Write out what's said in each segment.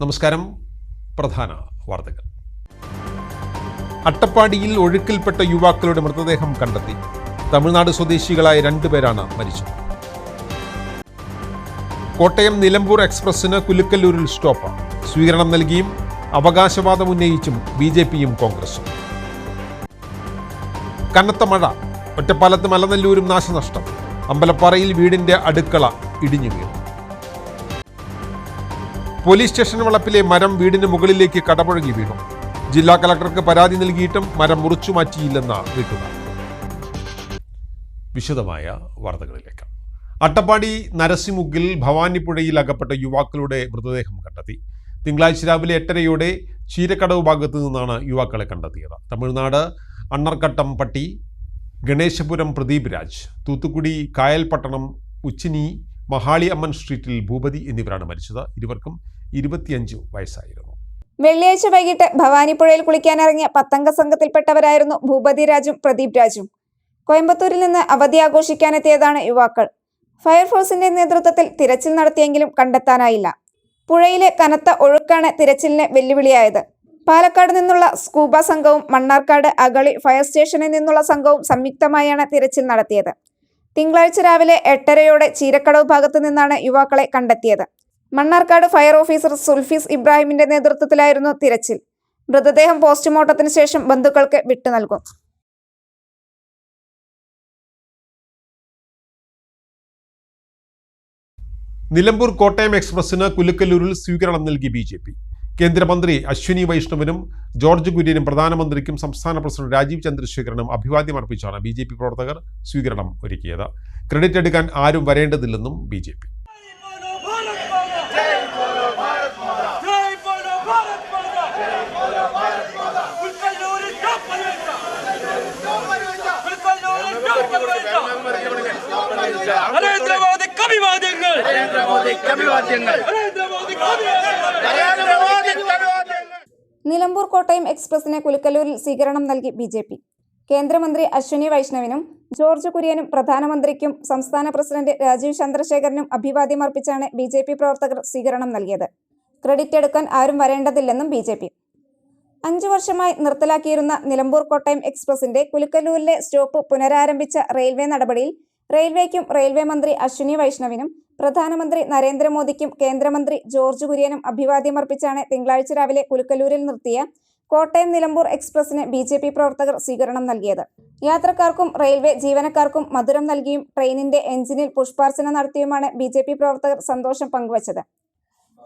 നമസ്കാരം. പ്രധാന വാർത്തകൾ. അട്ടപ്പാടിയിൽ ഒഴുക്കിൽപ്പെട്ട യുവാക്കളുടെ മൃതദേഹം കണ്ടെത്തി. തമിഴ്നാട് സ്വദേശികളായ 2 പേരാണ് മരിച്ചത്. കോട്ടയം നിലമ്പൂർ എക്സ്പ്രസിന് കുലുക്കല്ലൂരിൽ സ്റ്റോപ്പ്. സ്വീകരണം നൽകിയും അവകാശവാദം ഉന്നയിച്ചും BJPയും കോൺഗ്രസും. കനത്ത മഴ. ഒറ്റപ്പാലത്ത് മലനല്ലൂരും നാശനഷ്ടം. അമ്പലപ്പാറയിൽ വീടിന്റെ അടുക്കള ഇടിഞ്ഞു വീണു. പോലീസ് സ്റ്റേഷൻ വളപ്പിലെ മരം വീടിന് മുകളിലേക്ക് കടപുഴകി വീണു. ജില്ലാ കളക്ടർക്ക് പരാതി നൽകിയിട്ടും മരം മുറിച്ചു മാറ്റിയില്ലെന്ന വീട്ടുകാർ. വിശദമായ വാർത്തകളിലേക്ക്. അട്ടപ്പാടി നരസിമുക്കിൽ ഭവാനിപ്പുഴയിൽ അകപ്പെട്ട യുവാക്കളുടെ മൃതദേഹം കണ്ടെത്തി. തിങ്കളാഴ്ച രാവിലെ 8:30 ചീരക്കടവ് ഭാഗത്തു നിന്നാണ് യുവാക്കളെ കണ്ടെത്തിയത്. തമിഴ്നാട് അണ്ണർക്കട്ടം പട്ടി, ഗണേശപുരം പ്രദീപ് രാജ്, തൂത്തുക്കുടി കായൽപട്ടണം ഉച്ചിനി മഹാളി അമ്മൻ സ്ട്രീറ്റിൽ ഭൂപതി എന്നിവരാണ് മരിച്ചത്. ഇരുവർക്കും 25 വയസ്സായിരുന്നു. വെള്ളിയാഴ്ച വൈകിട്ട് ഭവാനിപ്പുഴയിൽ കുളിക്കാനിറങ്ങിയ 10 അംഗ സംഘത്തിൽപ്പെട്ടവരായിരുന്നു ഭൂപതി രാജും പ്രദീപ് രാജും. കോയമ്പത്തൂരിൽ നിന്ന് അവധി ആഘോഷിക്കാനെത്തിയതാണ് യുവാക്കൾ. ഫയർഫോഴ്സിന്റെ നേതൃത്വത്തിൽ തിരച്ചിൽ നടത്തിയെങ്കിലും കണ്ടെത്താനായില്ല. പുഴയിലെ കനത്ത ഒഴുക്കാണ് തിരച്ചിലിന് വെല്ലുവിളിയായത്. പാലക്കാട് നിന്നുള്ള സ്കൂബ സംഘവും മണ്ണാർക്കാട് അഗളി ഫയർ സ്റ്റേഷനിൽ നിന്നുള്ള സംഘവും സംയുക്തമായാണ് തിരച്ചിൽ നടത്തിയത്. തിങ്കളാഴ്ച രാവിലെ 8:30 ചീരക്കടവ് ഭാഗത്തു നിന്നാണ് യുവാക്കളെ കണ്ടെത്തിയത്. മണ്ണാർക്കാട് ഫയർ ഓഫീസർ സുൽഫീസ് ഇബ്രാഹിമിന്റെ നേതൃത്വത്തിലായിരുന്നു തിരച്ചിൽ. മൃതദേഹം പോസ്റ്റ്മോർട്ടത്തിന് ശേഷം ബന്ധുക്കൾക്ക് വിട്ടുനൽകും. നിലമ്പൂർ കോട്ടയം എക്സ്പ്രസിന് കുലുക്കല്ലൂരിൽ സ്വീകരണം നൽകി BJP. കേന്ദ്രമന്ത്രി അശ്വിനി വൈഷ്ണവിനും ജോർജ് കുര്യനും പ്രധാനമന്ത്രിക്കും സംസ്ഥാന പ്രസിഡന്റ് രാജീവ് ചന്ദ്രശേഖരനും അഭിവാദ്യം അർപ്പിച്ചാണ് BJP പ്രവർത്തകർ സ്വീകരണം ഒരുക്കിയത്. ക്രെഡിറ്റ് എടുക്കാൻ ആരും വരേണ്ടതില്ലെന്നും BJP. നിലമ്പൂർ കോട്ടയം എക്സ്പ്രസിന് കുലുക്കല്ലൂരിൽ സ്വീകരണം നൽകി BJP. കേന്ദ്രമന്ത്രി അശ്വിനി വൈഷ്ണവിനും ജോർജ് കുര്യനും പ്രധാനമന്ത്രിക്കും സംസ്ഥാന പ്രസിഡന്റ് രാജീവ് ചന്ദ്രശേഖരനും അഭിവാദ്യം അർപ്പിച്ചാണ് BJP പ്രവർത്തകർ സ്വീകരണം നൽകിയത്. ക്രെഡിറ്റ് എടുക്കാൻ ആരും വരേണ്ടതില്ലെന്നും BJP. 5 വർഷമായി നിർത്തലാക്കിയിരുന്ന നിലമ്പൂർ കോട്ടയം എക്സ്പ്രസിന്റെ കുലുക്കല്ലൂരിലെ സ്റ്റോപ്പ് പുനരാരംഭിച്ച റെയിൽവേ നടപടിയിൽ റെയിൽവേക്കും റെയിൽവേ മന്ത്രി അശ്വിനി വൈഷ്ണവിനും പ്രധാനമന്ത്രി നരേന്ദ്രമോദിക്കും കേന്ദ്രമന്ത്രി ജോർജ് കുര്യനും അഭിവാദ്യമർപ്പിച്ചാണ് തിങ്കളാഴ്ച രാവിലെ കുലുക്കല്ലൂരിൽ നിർത്തിയ കോട്ടയം നിലമ്പൂർ എക്സ്പ്രസിന് BJP പ്രവർത്തകർ സ്വീകരണം നൽകിയത്. യാത്രക്കാർക്കും റെയിൽവേ ജീവനക്കാർക്കും മധുരം നൽകിയും ട്രെയിനിന്റെ എഞ്ചിനിൽ പുഷ്പാർച്ചന നടത്തിയുമാണ് BJP പ്രവർത്തകർ സന്തോഷം പങ്കുവച്ചത്.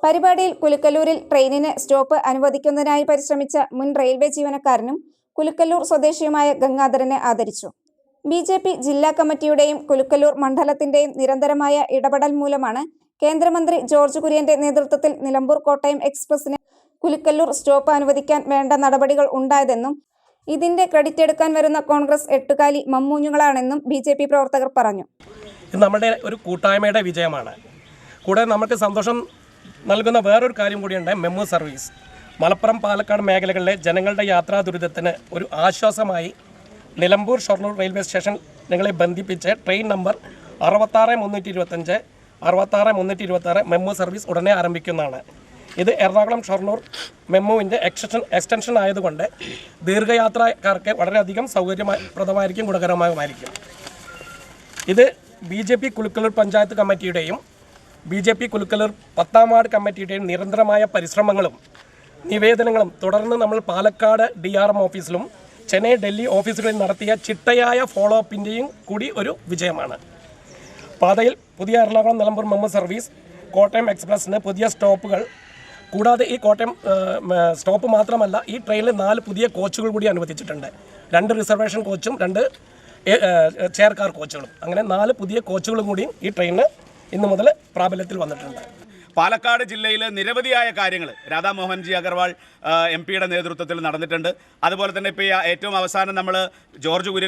പരിപാടിയിൽ കുലുക്കല്ലൂരിൽ ട്രെയിനിന് സ്റ്റോപ്പ് അനുവദിക്കുന്നതിനായി പരിശ്രമിച്ച മുൻ റെയിൽവേ ജീവനക്കാരനും കുലുക്കല്ലൂർ സ്വദേശിയുമായ ഗംഗാധരനെ ആദരിച്ചു. BJP ജില്ലാ കമ്മിറ്റിയുടെയും കുലുക്കല്ലൂർ മണ്ഡലത്തിന്റെയും നിരന്തരമായ ഇടപെടൽ മൂലമാണ് കേന്ദ്രമന്ത്രി ജോർജ് കുര്യന്റെ നേതൃത്വത്തിൽ നിലമ്പൂർ കോട്ടയം എക്സ്പ്രസിന് കുലുക്കല്ലൂർ സ്റ്റോപ്പ് അനുവദിക്കാൻ വേണ്ട നടപടികൾ ഉണ്ടായതെന്നും ഇതിന്റെ ക്രെഡിറ്റ് എടുക്കാൻ വരുന്ന കോൺഗ്രസ് എട്ടുകാലി മമ്മൂഞ്ഞുങ്ങളാണെന്നും BJP പ്രവർത്തകർ പറഞ്ഞു. ഇത് നമ്മുടെ ഒരു കൂട്ടായ്മയുടെ വിജയമാണ്. കൂടാതെ നമുക്ക് സന്തോഷം നൽകുന്ന വേറൊരു കാര്യം കൂടിയുണ്ട്. മെമു സർവീസ് മലപ്പുറം പാലക്കാട് മേഖലകളിലെ ജനങ്ങളുടെ യാത്രാ ദുരിതത്തിന് ഒരു ആശ്വാസമായി നിലമ്പൂർ ഷൊർണൂർ റെയിൽവേ സ്റ്റേഷൻ ഞങ്ങളെ ബന്ധിപ്പിച്ച് ട്രെയിൻ നമ്പർ 66325 66326 മെമു സർവീസ് ഉടനെ ആരംഭിക്കുന്നതാണ്. ഇത് എറണാകുളം ഷൊർണൂർ മെമുവിൻ്റെ എക്സ്റ്റൻഷൻ ആയതുകൊണ്ട് ദീർഘയാത്രക്കാർക്ക് വളരെയധികം സൗകര്യപ്രദമായിരിക്കും, ഗുണകരമായിരിക്കും. ഇത് BJP കുലുക്കല്ലൂർ പഞ്ചായത്ത് കമ്മിറ്റിയുടെയും BJP കുലുക്കല്ലൂർ 10ാം വാർഡ് കമ്മിറ്റിയുടെയും നിരന്തരമായ പരിശ്രമങ്ങളും നിവേദനങ്ങളും തുടർന്ന് നമ്മൾ പാലക്കാട് DRM ഓഫീസിലും ചെന്നൈ ഡൽഹി ഓഫീസുകളിൽ നടത്തിയ ചിട്ടയായ ഫോളോ അപ്പിൻ്റെയും കൂടി ഒരു വിജയമാണ്. പാതയിൽ പുതിയ എറണാകുളം നിലമ്പൂർ മെമു സർവീസ്, കോട്ടയം എക്സ്പ്രസിന് പുതിയ സ്റ്റോപ്പുകൾ, കൂടാതെ ഈ കോട്ടയം സ്റ്റോപ്പ് മാത്രമല്ല, ഈ ട്രെയിനിൽ 4 പുതിയ കോച്ചുകൾ കൂടി അനുവദിച്ചിട്ടുണ്ട്. 2 റിസർവേഷൻ കോച്ചും 2 ചെയർ കാർ കോച്ചുകളും, അങ്ങനെ 4 പുതിയ കോച്ചുകളും കൂടി ഈ ട്രെയിനിന് ഇന്നു മുതൽ പ്രാബല്യത്തിൽ വന്നിട്ടുണ്ട്. പാലക്കാട് ജില്ലയിൽ നിരവധിയായ കാര്യങ്ങൾ രാധാമോഹൻജി അഗർവാൾ MP-യുടെ നേതൃത്വത്തിൽ നടന്നിട്ടുണ്ട്. അതുപോലെ തന്നെ ഇപ്പോൾ ഏറ്റവും അവസാനം നമ്മൾ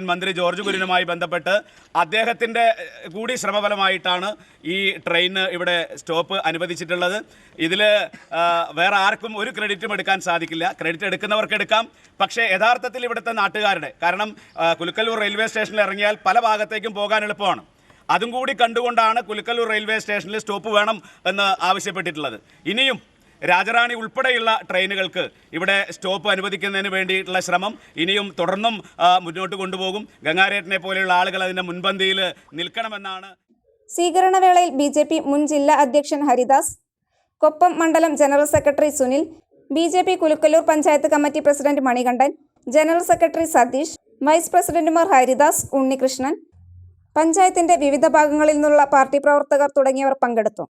മന്ത്രി ജോർജ് കുര്യനുമായി ബന്ധപ്പെട്ട് അദ്ദേഹത്തിൻ്റെ കൂടി ശ്രമഫലമായിട്ടാണ് ഈ ട്രെയിൻ ഇവിടെ സ്റ്റോപ്പ് അനുവദിച്ചിട്ടുള്ളത്. ഇതിൽ വേറെ ആർക്കും ഒരു ക്രെഡിറ്റും എടുക്കാൻ സാധിക്കില്ല. ക്രെഡിറ്റ് എടുക്കുന്നവർക്ക് എടുക്കാം, പക്ഷേ യഥാർത്ഥത്തിൽ ഇവിടുത്തെ നാട്ടുകാരുടെ, കാരണം കുലുക്കല്ലൂർ റെയിൽവേ സ്റ്റേഷനിൽ ഇറങ്ങിയാൽ പല ഭാഗത്തേക്കും പോകാൻ എളുപ്പമാണ്. അതും കൂടി കണ്ടുകൊണ്ടാണ് കുലുക്കല്ലൂർ റെയിൽവേ സ്റ്റേഷനിൽ സ്റ്റോപ്പ് വേണം എന്ന് ആവശ്യപ്പെട്ടിട്ടുള്ളത്. ഇനിയും രാജറാണി ഉൾപ്പെടെയുള്ള ട്രെയിനുകൾക്ക് ഇവിടെ സ്റ്റോപ്പ് അനുവദിക്കുന്നതിന് വേണ്ടിയിട്ടുള്ള ശ്രമം ഇനിയും തുടർന്നും മുന്നോട്ട് കൊണ്ടുപോകും. ഗംഗാരേട്ടനെ പോലെയുള്ള ആളുകൾ അതിൻ്റെ മുൻപന്തിയിൽ നിൽക്കണമെന്നാണ്. സ്വീകരണവേളയിൽ BJP മുൻ ജില്ലാ അധ്യക്ഷൻ ഹരിദാസ്, കൊപ്പം മണ്ഡലം general secretary Sunil, BJP Kulukkallur panchayat committee president Manikandan, general secretary Satheesh, vice പ്രസിഡന്റുമാർ ഹരിദാസ്, ഉണ്ണികൃഷ്ണൻ, പഞ്ചായത്തിന്റെ വിവിധ ഭാഗങ്ങളിൽ നിന്നുള്ള പാർട്ടി പ്രവർത്തകർ തുടങ്ങിയവർ പങ്കെടുത്തു.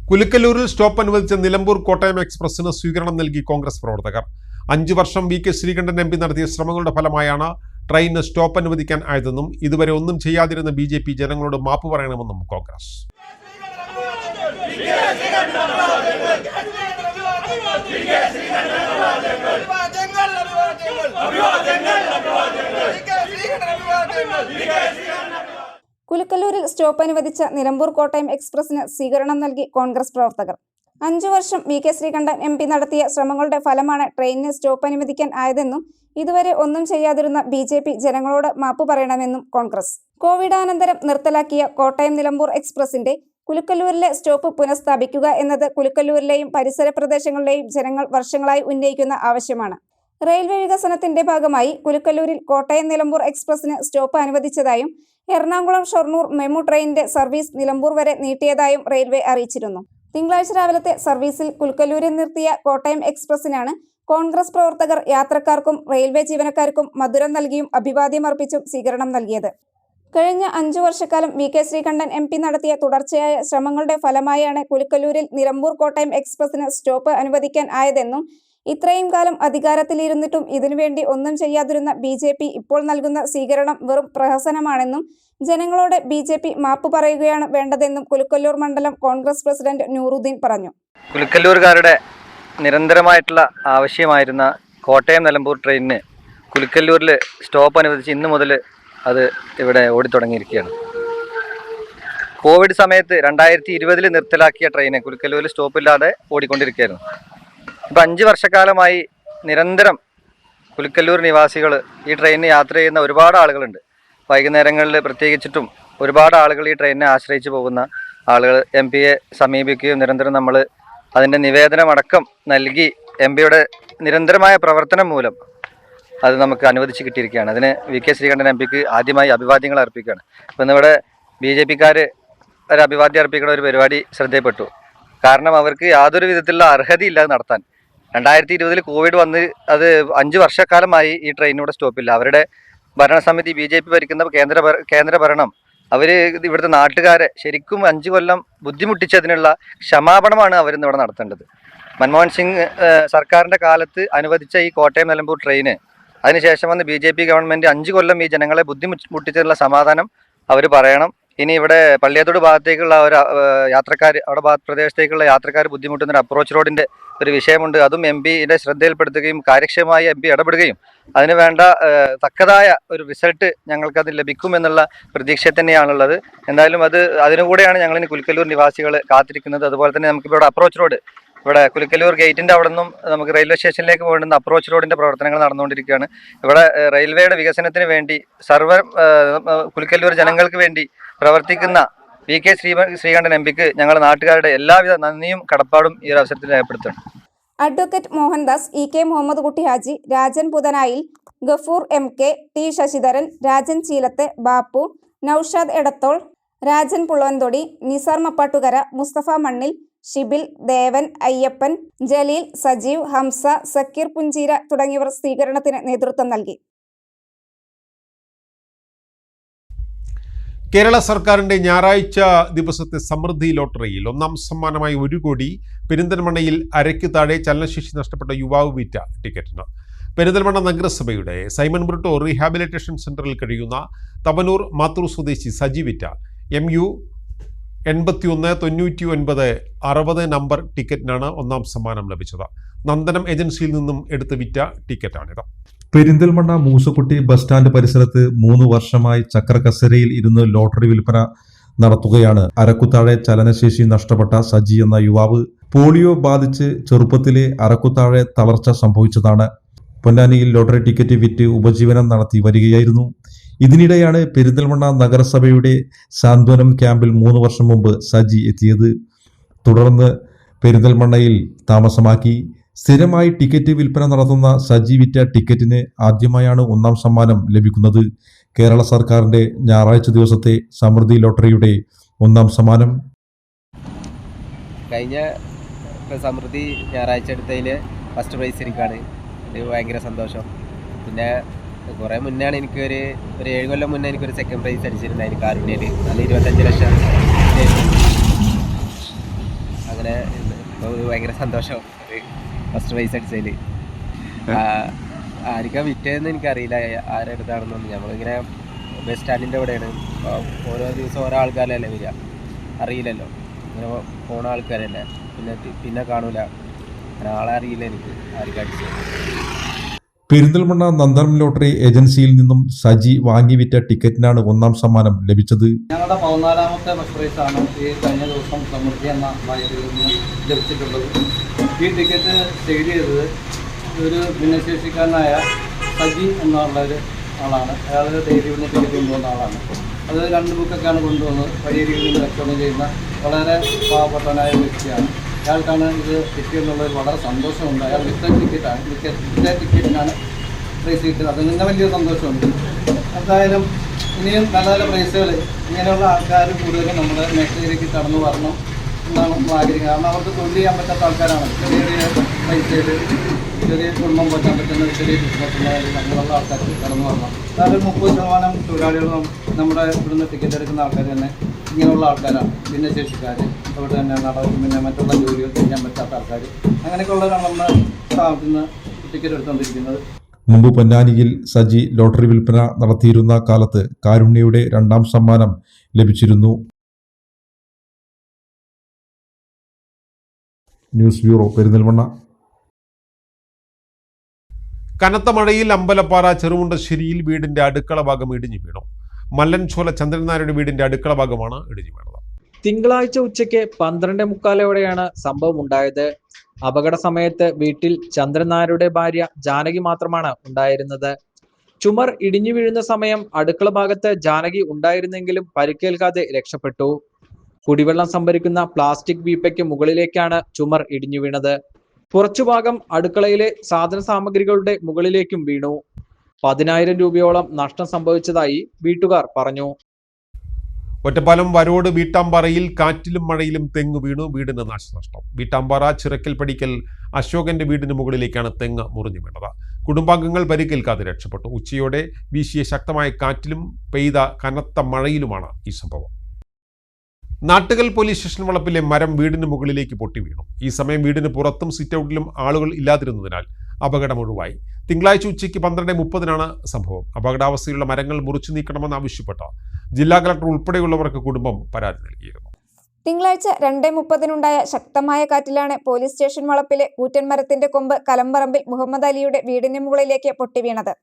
കുലുക്കല്ലൂരിൽ സ്റ്റോപ്പ് അനുവദിച്ച നിലമ്പൂർ കോട്ടയം എക്സ്പ്രസിന് സ്വീകരണം നൽകി കോൺഗ്രസ് പ്രവർത്തകർ. 5 വർഷം VK ശ്രീകണ്ഠൻ MP നടത്തിയ ശ്രമങ്ങളുടെ ഫലമായാണ് ട്രെയിനിന് സ്റ്റോപ്പ് അനുവദിക്കാൻ ആയതെന്നും ഇതുവരെ ഒന്നും ചെയ്യാതിരുന്ന BJP ജനങ്ങളോട് മാപ്പ് പറയണമെന്നും കോൺഗ്രസ്. കുലുക്കല്ലൂരിൽ സ്റ്റോപ്പ് അനുവദിച്ച നിലമ്പൂർ കോട്ടയം എക്സ്പ്രസിന് സ്വീകരണം നൽകി കോൺഗ്രസ് പ്രവർത്തകർ. 5 വർഷം VK ശ്രീകണ്ഠൻ MP നടത്തിയ ശ്രമങ്ങളുടെ ഫലമാണ് ട്രെയിനിന് സ്റ്റോപ്പ് അനുവദിക്കാൻ ആയതെന്നും ഇതുവരെ ഒന്നും ചെയ്യാതിരുന്ന BJP ജനങ്ങളോട് മാപ്പ് പറയണമെന്നും കോൺഗ്രസ്. കോവിഡാനന്തരം നിർത്തലാക്കിയ കോട്ടയം നിലമ്പൂർ എക്സ്പ്രസിന്റെ കുലുക്കല്ലൂരിലെ സ്റ്റോപ്പ് പുനഃസ്ഥാപിക്കുക എന്നത് കുലുക്കല്ലൂരിലെയും പരിസര പ്രദേശങ്ങളിലെയും ജനങ്ങൾ വർഷങ്ങളായി ഉന്നയിക്കുന്ന ആവശ്യമാണ്. റെയിൽവേ വികസനത്തിന്റെ ഭാഗമായി കുലുക്കല്ലൂരിൽ കോട്ടയം നിലമ്പൂർ എക്സ്പ്രസിന് സ്റ്റോപ്പ് അനുവദിച്ചതായും എറണാകുളം ഷൊർണൂർ മെമു ട്രെയിനിന്റെ സർവീസ് നിലമ്പൂർ വരെ നീട്ടിയതായും റെയിൽവേ അറിയിച്ചിരുന്നു. തിങ്കളാഴ്ച രാവിലത്തെ സർവീസിൽ കുലുക്കല്ലൂരിൽ നിർത്തിയ കോട്ടയം എക്സ്പ്രസിനാണ് കോൺഗ്രസ് പ്രവർത്തകർ യാത്രക്കാർക്കും റെയിൽവേ ജീവനക്കാർക്കും മധുരം നൽകിയും അഭിവാദ്യമർപ്പിച്ചും സ്വീകരണം നൽകിയത്. കഴിഞ്ഞ 5 വർഷക്കാലം VK ശ്രീകണ്ഠൻ MP നടത്തിയ തുടർച്ചയായ ശ്രമങ്ങളുടെ ഫലമായാണ് കുലുക്കല്ലൂരിൽ നിലമ്പൂർ കോട്ടയം എക്സ്പ്രസിന് സ്റ്റോപ്പ് അനുവദിക്കാൻ ആയതെന്നും ഇത്രയും കാലം അധികാരത്തിലിരുന്നിട്ടും ഇതിനുവേണ്ടി ഒന്നും ചെയ്യാതിരുന്ന BJP ഇപ്പോൾ നൽകുന്ന സ്വീകരണം വെറും പ്രഹസനമാണെന്നും ജനങ്ങളോട് BJP മാപ്പ് പറയുകയാണ് വേണ്ടതെന്നും കുലുക്കല്ലൂർ മണ്ഡലം കോൺഗ്രസ് പ്രസിഡന്റ് നൂറുദ്ദീൻ പറഞ്ഞു. കുലുക്കല്ലൂർകാരുടെ നിരന്തരമായിട്ടുള്ള ആവശ്യമായിരുന്ന കോട്ടയം നിലമ്പൂർ ട്രെയിനിന് കുലുക്കല്ലൂരിൽ സ്റ്റോപ്പ് അനുവദിച്ച് ഇന്ന് മുതൽ അത് ഇവിടെ ഓടിത്തുടങ്ങിയിരിക്കുകയാണ്. കോവിഡ് സമയത്ത് 2020 നിർത്തലാക്കിയ ട്രെയിന് കുലുക്കല്ലൂരിൽ സ്റ്റോപ്പില്ലാതെ ഓടിക്കൊണ്ടിരിക്കുകയായിരുന്നു. ഇപ്പം 5 വർഷക്കാലമായി നിരന്തരം കുലുക്കല്ലൂർ നിവാസികൾ ഈ ട്രെയിനിന് യാത്ര ചെയ്യുന്ന ഒരുപാട് ആളുകളുണ്ട്. വൈകുന്നേരങ്ങളിൽ പ്രത്യേകിച്ചിട്ടും ഒരുപാട് ആളുകൾ ഈ ട്രെയിനിനെ ആശ്രയിച്ച് പോകുന്ന ആളുകൾ MP-യെ സമീപിക്കുകയും നിരന്തരം നമ്മൾ അതിൻ്റെ നിവേദനമടക്കം നൽകി MP-യുടെ നിരന്തരമായ പ്രവർത്തനം മൂലം അത് നമുക്ക് അനുവദിച്ച് കിട്ടിയിരിക്കുകയാണ്. അതിന് VK ശ്രീകണ്ഠൻ MP-ക്ക് ആദ്യമായി അഭിവാദ്യങ്ങൾ അർപ്പിക്കുകയാണ്. അപ്പോൾ ഇന്നിവിടെ BJP-ക്കാർ ഒരു അഭിവാദ്യം അർപ്പിക്കുന്ന ഒരു പരിപാടി ശ്രദ്ധയിൽപ്പെട്ടു. കാരണം അവർക്ക് യാതൊരു വിധത്തിലുള്ള അർഹതയില്ലാതെ നടത്താൻ 2020 കോവിഡ് വന്ന് അത് 5 വർഷക്കാലമായി ഈ ട്രെയിനിലൂടെ സ്റ്റോപ്പില്ല. അവരുടെ ഭരണസമിതി BJP ഭരിക്കുന്ന കേന്ദ്ര ഭരണം അവർ ഇവിടുത്തെ നാട്ടുകാരെ ശരിക്കും 5 കൊല്ലം ബുദ്ധിമുട്ടിച്ചതിനുള്ള ക്ഷമാപണമാണ് അവരിന്ന് ഇവിടെ നടത്തേണ്ടത്. മൻമോഹൻ സിംഗ് സർക്കാരിൻ്റെ കാലത്ത് അനുവദിച്ച ഈ കോട്ടയം നിലമ്പൂർ ട്രെയിന് അതിനുശേഷം വന്ന് BJP ഗവൺമെൻറ് 5 കൊല്ലം ഈ ജനങ്ങളെ ബുദ്ധിമുട്ടിച്ചതിനുള്ള സമാധാനം അവർ പറയണം. ഇനി ഇവിടെ പള്ളിയത്തോട് ഭാഗത്തേക്കുള്ള ഒരു യാത്രക്കാർ അവിടെ പ്രദേശത്തേക്കുള്ള യാത്രക്കാർ ബുദ്ധിമുട്ടുന്ന ഒരു അപ്രോച്ച് റോഡിൻ്റെ ഒരു വിഷയമുണ്ട്. അതും MP-യുടെ ശ്രദ്ധയിൽപ്പെടുത്തുകയും കാര്യക്ഷമമായി MP ഇടപെടുകയും അതിന് വേണ്ട തക്കതായ ഒരു റിസൾട്ട് ഞങ്ങൾക്കത് ലഭിക്കുമെന്നുള്ള പ്രതീക്ഷ തന്നെയാണുള്ളത്. എന്തായാലും അതിനുകൂടെയാണ് ഞങ്ങളിനി കുലുക്കല്ലൂർ നിവാസികൾ കാത്തിരിക്കുന്നത്. അതുപോലെ തന്നെ നമുക്കിപ്പോൾ ഇവിടെ അപ്രോച്ച് റോഡ് ഇവിടെ കുലുക്കല്ലൂർ ഗേറ്റിൻ്റെ അവിടെ നിന്നും നമുക്ക് റെയിൽവേ സ്റ്റേഷനിലേക്ക് പോകുന്ന അപ്രോച്ച് റോഡിൻ്റെ പ്രവർത്തനങ്ങൾ നടന്നുകൊണ്ടിരിക്കുകയാണ്. ഇവിടെ റെയിൽവേയുടെ വികസനത്തിന് വേണ്ടി കുലുക്കല്ലൂർ ജനങ്ങൾക്ക് വേണ്ടി പ്രവർത്തിക്കുന്ന VK ശ്രീകണ്ഠൻ MP-ക്ക് ഞങ്ങളുടെ നാട്ടുകാരുടെ എല്ലാവിധ നന്ദിയും കടപ്പാടും ഈ ഒരു അവസരത്തിൽ രേഖപ്പെടുത്തുന്നു. അഡ്വക്കേറ്റ് മോഹൻദാസ്, EK മുഹമ്മദ് കുട്ടി ഹാജി, രാജൻ പുതനായിൽ, ഗഫൂർ MK, T ശശിധരൻ, രാജൻ ചീലത്തെ, ബാപ്പു, നൌഷാദ് എടത്തോൾ, രാജൻ പുളവൻതൊടി, നിസാർ മപ്പാട്ടുകര, മുസ്തഫ മണ്ണിൽ, ഷിബിൽ, ദേവൻ, അയ്യപ്പൻ, ജലീൽ, സജീവ്, ഹംസ, സക്കീർ പുഞ്ചീര തുടങ്ങിയവർ സ്വീകരണത്തിന് നേതൃത്വം നൽകി. കേരള സർക്കാരിൻ്റെ ഞായറാഴ്ച ദിവസത്തെ സമൃദ്ധി ലോട്ടറിയിൽ 1ാം സമ്മാനമായി 1 കോടി പെരിന്തൽമണ്ണയിൽ അരയ്ക്ക് താഴെ ചലനശേഷി നഷ്ടപ്പെട്ട യുവാവ് വിറ്റ ടിക്കറ്റിന്. പെരിന്തൽമണ്ണ നഗരസഭയുടെ സൈമൺ ബ്രിട്ടോ റീഹാബിലിറ്റേഷൻ സെന്ററിൽ കഴിയുന്ന തവനൂർ മാത്തൂർ സ്വദേശി സജി വിറ്റ MU 819960 നമ്പർ ടിക്കറ്റിനാണ് 1ാം സമ്മാനം ലഭിച്ചത്. നന്ദനം ഏജൻസിയിൽ നിന്നും എടുത്ത് വിറ്റ ടിക്കറ്റാണിത്. പെരിന്തൽമണ്ണ മൂസക്കുട്ടി ബസ് സ്റ്റാൻഡ് പരിസരത്ത് 3 വർഷമായി ചക്രക്കസരയിൽ ഇരുന്ന് ലോട്ടറി വിൽപ്പന നടത്തുകയാണ് അരക്കുത്താഴെ ചലനശേഷി നഷ്ടപ്പെട്ട സജി എന്ന യുവാവ്. പോളിയോ ബാധിച്ച് ചെറുപ്പത്തിലെ അരക്കുത്താഴെ തളർച്ച സംഭവിച്ചതാണ്. പൊന്നാനിയിൽ ലോട്ടറി ടിക്കറ്റ് വിറ്റ് ഉപജീവനം നടത്തി വരികയായിരുന്നു. ഇതിനിടെയാണ് പെരിന്തൽമണ്ണ നഗരസഭയുടെ സാന്ത്വനം ക്യാമ്പിൽ 3 വർഷം മുമ്പ് സജി എത്തിയത്. തുടർന്ന് പെരിന്തൽമണ്ണയിൽ താമസമാക്കി. സ്ഥിരമായി ടിക്കറ്റ് വിൽപ്പന നടത്തുന്ന സജി വിറ്റ ടിക്കറ്റിന് ആദ്യമായാണ് 1-ാം സമ്മാനം ലഭിക്കുന്നത്. കേരള സർക്കാരിന്റെ ഞായറാഴ്ച ദിവസത്തെ സമൃദ്ധി ലോട്ടറിയുടെ 1-ാം സമ്മാനം. കഴിഞ്ഞ സമൃദ്ധി ഞായറാഴ്ച എടുത്തതിൽ ഫസ്റ്റ് പ്രൈസ് എനിക്കാണ്. ഇത് ഭയങ്കര സന്തോഷം. പിന്നെ കുറേ മുന്നാണ് എനിക്കൊരു 7 കൊല്ലം മുന്നേ എനിക്കൊരു സെക്കൻഡ് പ്രൈസ് അടിച്ചിരുന്നത് കാരുണ്യയിൽ. നല്ല 25 ലക്ഷം. അങ്ങനെ ഇപ്പോൾ ഭയങ്കര സന്തോഷം ഫസ്റ്റ് പ്രൈസ് അടിച്ചതിൽ. ആർക്കാണ് വിറ്റതെന്ന് എനിക്കറിയില്ല, ആരെടുത്താണെന്നൊന്നും. നമ്മളിങ്ങനെ ബസ് സ്റ്റാൻഡിൻ്റെ അവിടെയാണ്. ഓരോ ദിവസം ഓരോ ആൾക്കാരല്ലേ വരിക, അറിയില്ലല്ലോ. ഇങ്ങനെ പോണ ആൾക്കാരല്ലേ, പിന്നെ കാണൂല. ആളെ അറിയില്ല എനിക്ക് ആർക്കാ അടിച്ചത്. പെരിന്തൽമണ്ണ നന്ദനം ലോട്ടറി ഏജൻസിയിൽ നിന്നും സജി വാങ്ങി വിറ്റ ടിക്കറ്റിനാണ് 1-ാം സമ്മാനം ലഭിച്ചത്. ഞങ്ങളുടെ 14ാമത്തെ ഫസ്റ്റ് പ്രൈസാണ് ഈ കഴിഞ്ഞ ദിവസം സമൃദ്ധി എന്ന വായനയിൽ നിന്ന് ലഭിച്ചിട്ടുള്ളത്. ഈ ടിക്കറ്റ് സെയിൽ ചെയ്തത് ഒരു ഭിന്നശേഷിക്കാരനായ സജി എന്നുള്ള ആളാണ്. അയാൾ ഡെയിലി ഇവിടുന്ന് ടിക്കറ്റ് കൊണ്ടുവന്ന ആളാണ്. അത് 2 ബുക്കൊക്കെയാണ് കൊണ്ടുവന്നത്. വലിയ രീതിയിൽ നിന്ന് കച്ചവടം ചെയ്യുന്ന വളരെ പാവപ്പെട്ടവനായ വ്യക്തിയാണ്. അയാൾക്കാണ് ഇത് കിട്ടിയെന്നുള്ളതിൽ വളരെ സന്തോഷമുണ്ട്. അയാൾ വിറ്റ ടിക്കറ്റിനാണ് പ്രൈസ് കിട്ടിയത്. അതിൽ നിന്ന് വലിയ സന്തോഷമുണ്ട്. എന്തായാലും ഇനിയും നല്ല നല്ല പ്രൈസുകൾ ഇങ്ങനെയുള്ള ആൾക്കാർ കൂടുതലും നമ്മുടെ മേഖലയിലേക്ക് കടന്നു വരണം എന്നാണ് നമ്മൾ ആഗ്രഹിക്കുന്നത്. കാരണം അവർക്ക് തൊഴിൽ ചെയ്യാൻ പറ്റാത്ത ആൾക്കാരാണ്. ചെറിയ ചെറിയ പൈസയിൽ ചെറിയ കുടുംബം പോറ്റാൻ പറ്റുന്ന ചെറിയ ബിസിനസ്സുണ്ടായാലും അങ്ങനെയുള്ള ആൾക്കാർക്ക് കടന്നു വരണം. അതായത് 30% തൊഴിലാളികളും നമ്മുടെ ഇവിടുന്ന് ടിക്കറ്റ് എടുക്കുന്ന ആൾക്കാർ തന്നെ ഇങ്ങനെയുള്ള ആൾക്കാരാണ്. ഭിന്നശേഷിക്കാർ, അവിടെ തന്നെ പിന്നെ മറ്റുള്ള ജോലികൾ ചെയ്യാൻ പറ്റാത്ത ആൾക്കാർ, അങ്ങനെയൊക്കെ ഉള്ളവരാണ് നമ്മുടെ സ്ഥാപനത്തിൽ നിന്ന് ടിക്കറ്റ് എടുത്തുകൊണ്ടിരിക്കുന്നത്. മുമ്പ് പൊന്നാനിയിൽ സജി ലോട്ടറി വിൽപ്പന നടത്തിയിരുന്ന കാലത്ത് കാരുണ്യയുടെ 2-ാം സമ്മാനം ലഭിച്ചിരുന്നു. News bureau, Perinthalmanna. കനത്ത മഴയിൽ അമ്പലപ്പാറ ചെറുമുണ്ടശ്ശേരിയിൽ വീടിന്റെ അടുക്കള ഭാഗം ഇടിഞ്ഞു വീണു. മല്ലൻചോല ചന്ദ്രനാരുടെ വീടിന്റെ അടുക്കള ഭാഗമാണ് ഇടിഞ്ഞു വീണത്. തിങ്കളാഴ്ച ഉച്ചയ്ക്ക് 12:45 സംഭവം ഉണ്ടായത്. അപകട സമയത്ത് വീട്ടിൽ ചന്ദ്രൻ നായരുടെ ഭാര്യ ജാനകി മാത്രമാണ് ഉണ്ടായിരുന്നത്. ചുമർ ഇടിഞ്ഞു വീഴുന്ന സമയം അടുക്കള ഭാഗത്ത് ജാനകി ഉണ്ടായിരുന്നെങ്കിലും പരിക്കേൽക്കാതെ രക്ഷപ്പെട്ടു. കുടിവെള്ളം സംഭരിക്കുന്ന പ്ലാസ്റ്റിക് വീപ്പയ്ക്ക് മുകളിലേക്കാണ് ചുമർ ഇടിഞ്ഞു വീണത്. കുറച്ചുഭാഗം അടുക്കളയിലെ സാധന സാമഗ്രികളുടെ മുകളിലേക്കും വീണു. 10,000 രൂപയോളം നഷ്ടം സംഭവിച്ചതായി വീട്ടുകാർ പറഞ്ഞു. ഒറ്റപ്പാലം വരോട് വീട്ടാമ്പാറയിൽ കാറ്റിലും മഴയിലും തെങ്ങ് വീണു. വീടിന് നാശനഷ്ടം. വീട്ടാമ്പാറ ചിറക്കൽ പടിക്കൽ അശോകന്റെ വീടിന് മുകളിലേക്കാണ് തെങ്ങ് മുറിഞ്ഞു വീണത്. കുടുംബാംഗങ്ങൾ പരിക്കേൽക്കാതെ രക്ഷപ്പെട്ടു. ഉച്ചയോടെ വീശിയ ശക്തമായ കാറ്റിലും പെയ്ത കനത്ത മഴയിലുമാണ് ഈ സംഭവം. നാട്ടുകൽ പോലീസ് സ്റ്റേഷൻ വളപ്പിലെ മരം വീടിന് മുകളിലേക്ക് പൊട്ടി വീണു. ഈ സമയം വീടിന് പുറത്തും സിറ്റൗട്ടിലും ആളുകൾ ഇല്ലാതിരുന്നതിനാൽ അപകടം ഒഴിവായി. തിങ്കളാഴ്ച ഉച്ചയ്ക്ക് 12:30 സംഭവം. അപകടാവസ്ഥയിലുള്ള മരങ്ങൾ മുറിച്ചു നീക്കണമെന്ന് ആവശ്യപ്പെട്ട് ജില്ലാ കളക്ടർ ഉൾപ്പെടെയുള്ളവർക്ക് കുടുംബം പരാതി നൽകിയിരുന്നു. തിങ്കളാഴ്ച 2:30 ശക്തമായ കാറ്റിലാണ് പോലീസ് സ്റ്റേഷൻ വളപ്പിലെ കൂറ്റൻ മരത്തിന്റെ കൊമ്പ് കലമ്പറമ്പിൽ മുഹമ്മദ് അലിയുടെ വീടിന് മുകളിലേക്ക് പൊട്ടിവീണത്.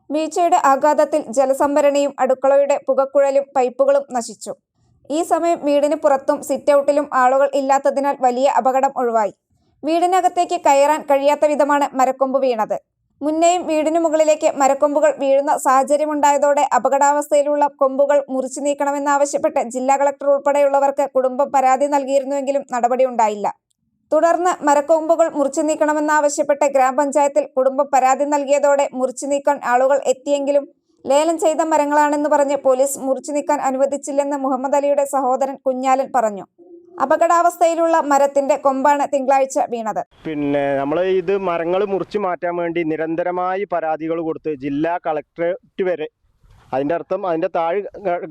വീഴ്ചയുടെ ആഘാതത്തിൽ ജലസംഭരണിയും അടുക്കളയുടെ പുകക്കുഴലും പൈപ്പുകളും നശിച്ചു. ഈ സമയം വീടിന് പുറത്തും സിറ്റൗട്ടിലും ആളുകൾ ഇല്ലാത്തതിനാൽ വലിയ അപകടം ഒഴിവായി. വീടിനകത്തേക്ക് കയറാൻ കഴിയാത്ത വിധമാണ് മരക്കൊമ്പ് വീണത്. മുന്നേയും വീടിനു മുകളിലേക്ക് മരക്കൊമ്പുകൾ വീഴുന്ന സാഹചര്യമുണ്ടായതോടെ അപകടാവസ്ഥയിലുള്ള കൊമ്പുകൾ മുറിച്ചു നീക്കണമെന്നാവശ്യപ്പെട്ട് ജില്ലാ കളക്ടർ ഉൾപ്പെടെയുള്ളവർക്ക് കുടുംബം പരാതി നൽകിയിരുന്നുവെങ്കിലും നടപടിയുണ്ടായില്ല. തുടർന്ന് മരക്കൊമ്പുകൾ മുറിച്ചു നീക്കണമെന്നാവശ്യപ്പെട്ട് ഗ്രാമപഞ്ചായത്തിൽ കുടുംബം പരാതി നൽകിയതോടെ മുറിച്ചു നീക്കാൻ ആളുകൾ എത്തിയെങ്കിലും ലേലം ചെയ്ത മരങ്ങളാണെന്ന് പറഞ്ഞ് പോലീസ് മുറിച്ചു നീക്കാൻ അനുവദിച്ചില്ലെന്ന് മുഹമ്മദ് അലിയുടെ സഹോദരൻ കുഞ്ഞാലൻ പറഞ്ഞു. അപകടാവസ്ഥയിലുള്ള മരത്തിന്റെ കൊമ്പാണ് തിങ്കളാഴ്ച വീണത്. പിന്നെ നമ്മൾ ഇത് മരങ്ങൾ മുറിച്ചു മാറ്റാൻ വേണ്ടി നിരന്തരമായി പരാതികൾ കൊടുത്ത് ജില്ലാ കളക്ടറേറ്റ് വരെ, അതിൻ്റെ അർത്ഥം അതിൻ്റെ താഴ്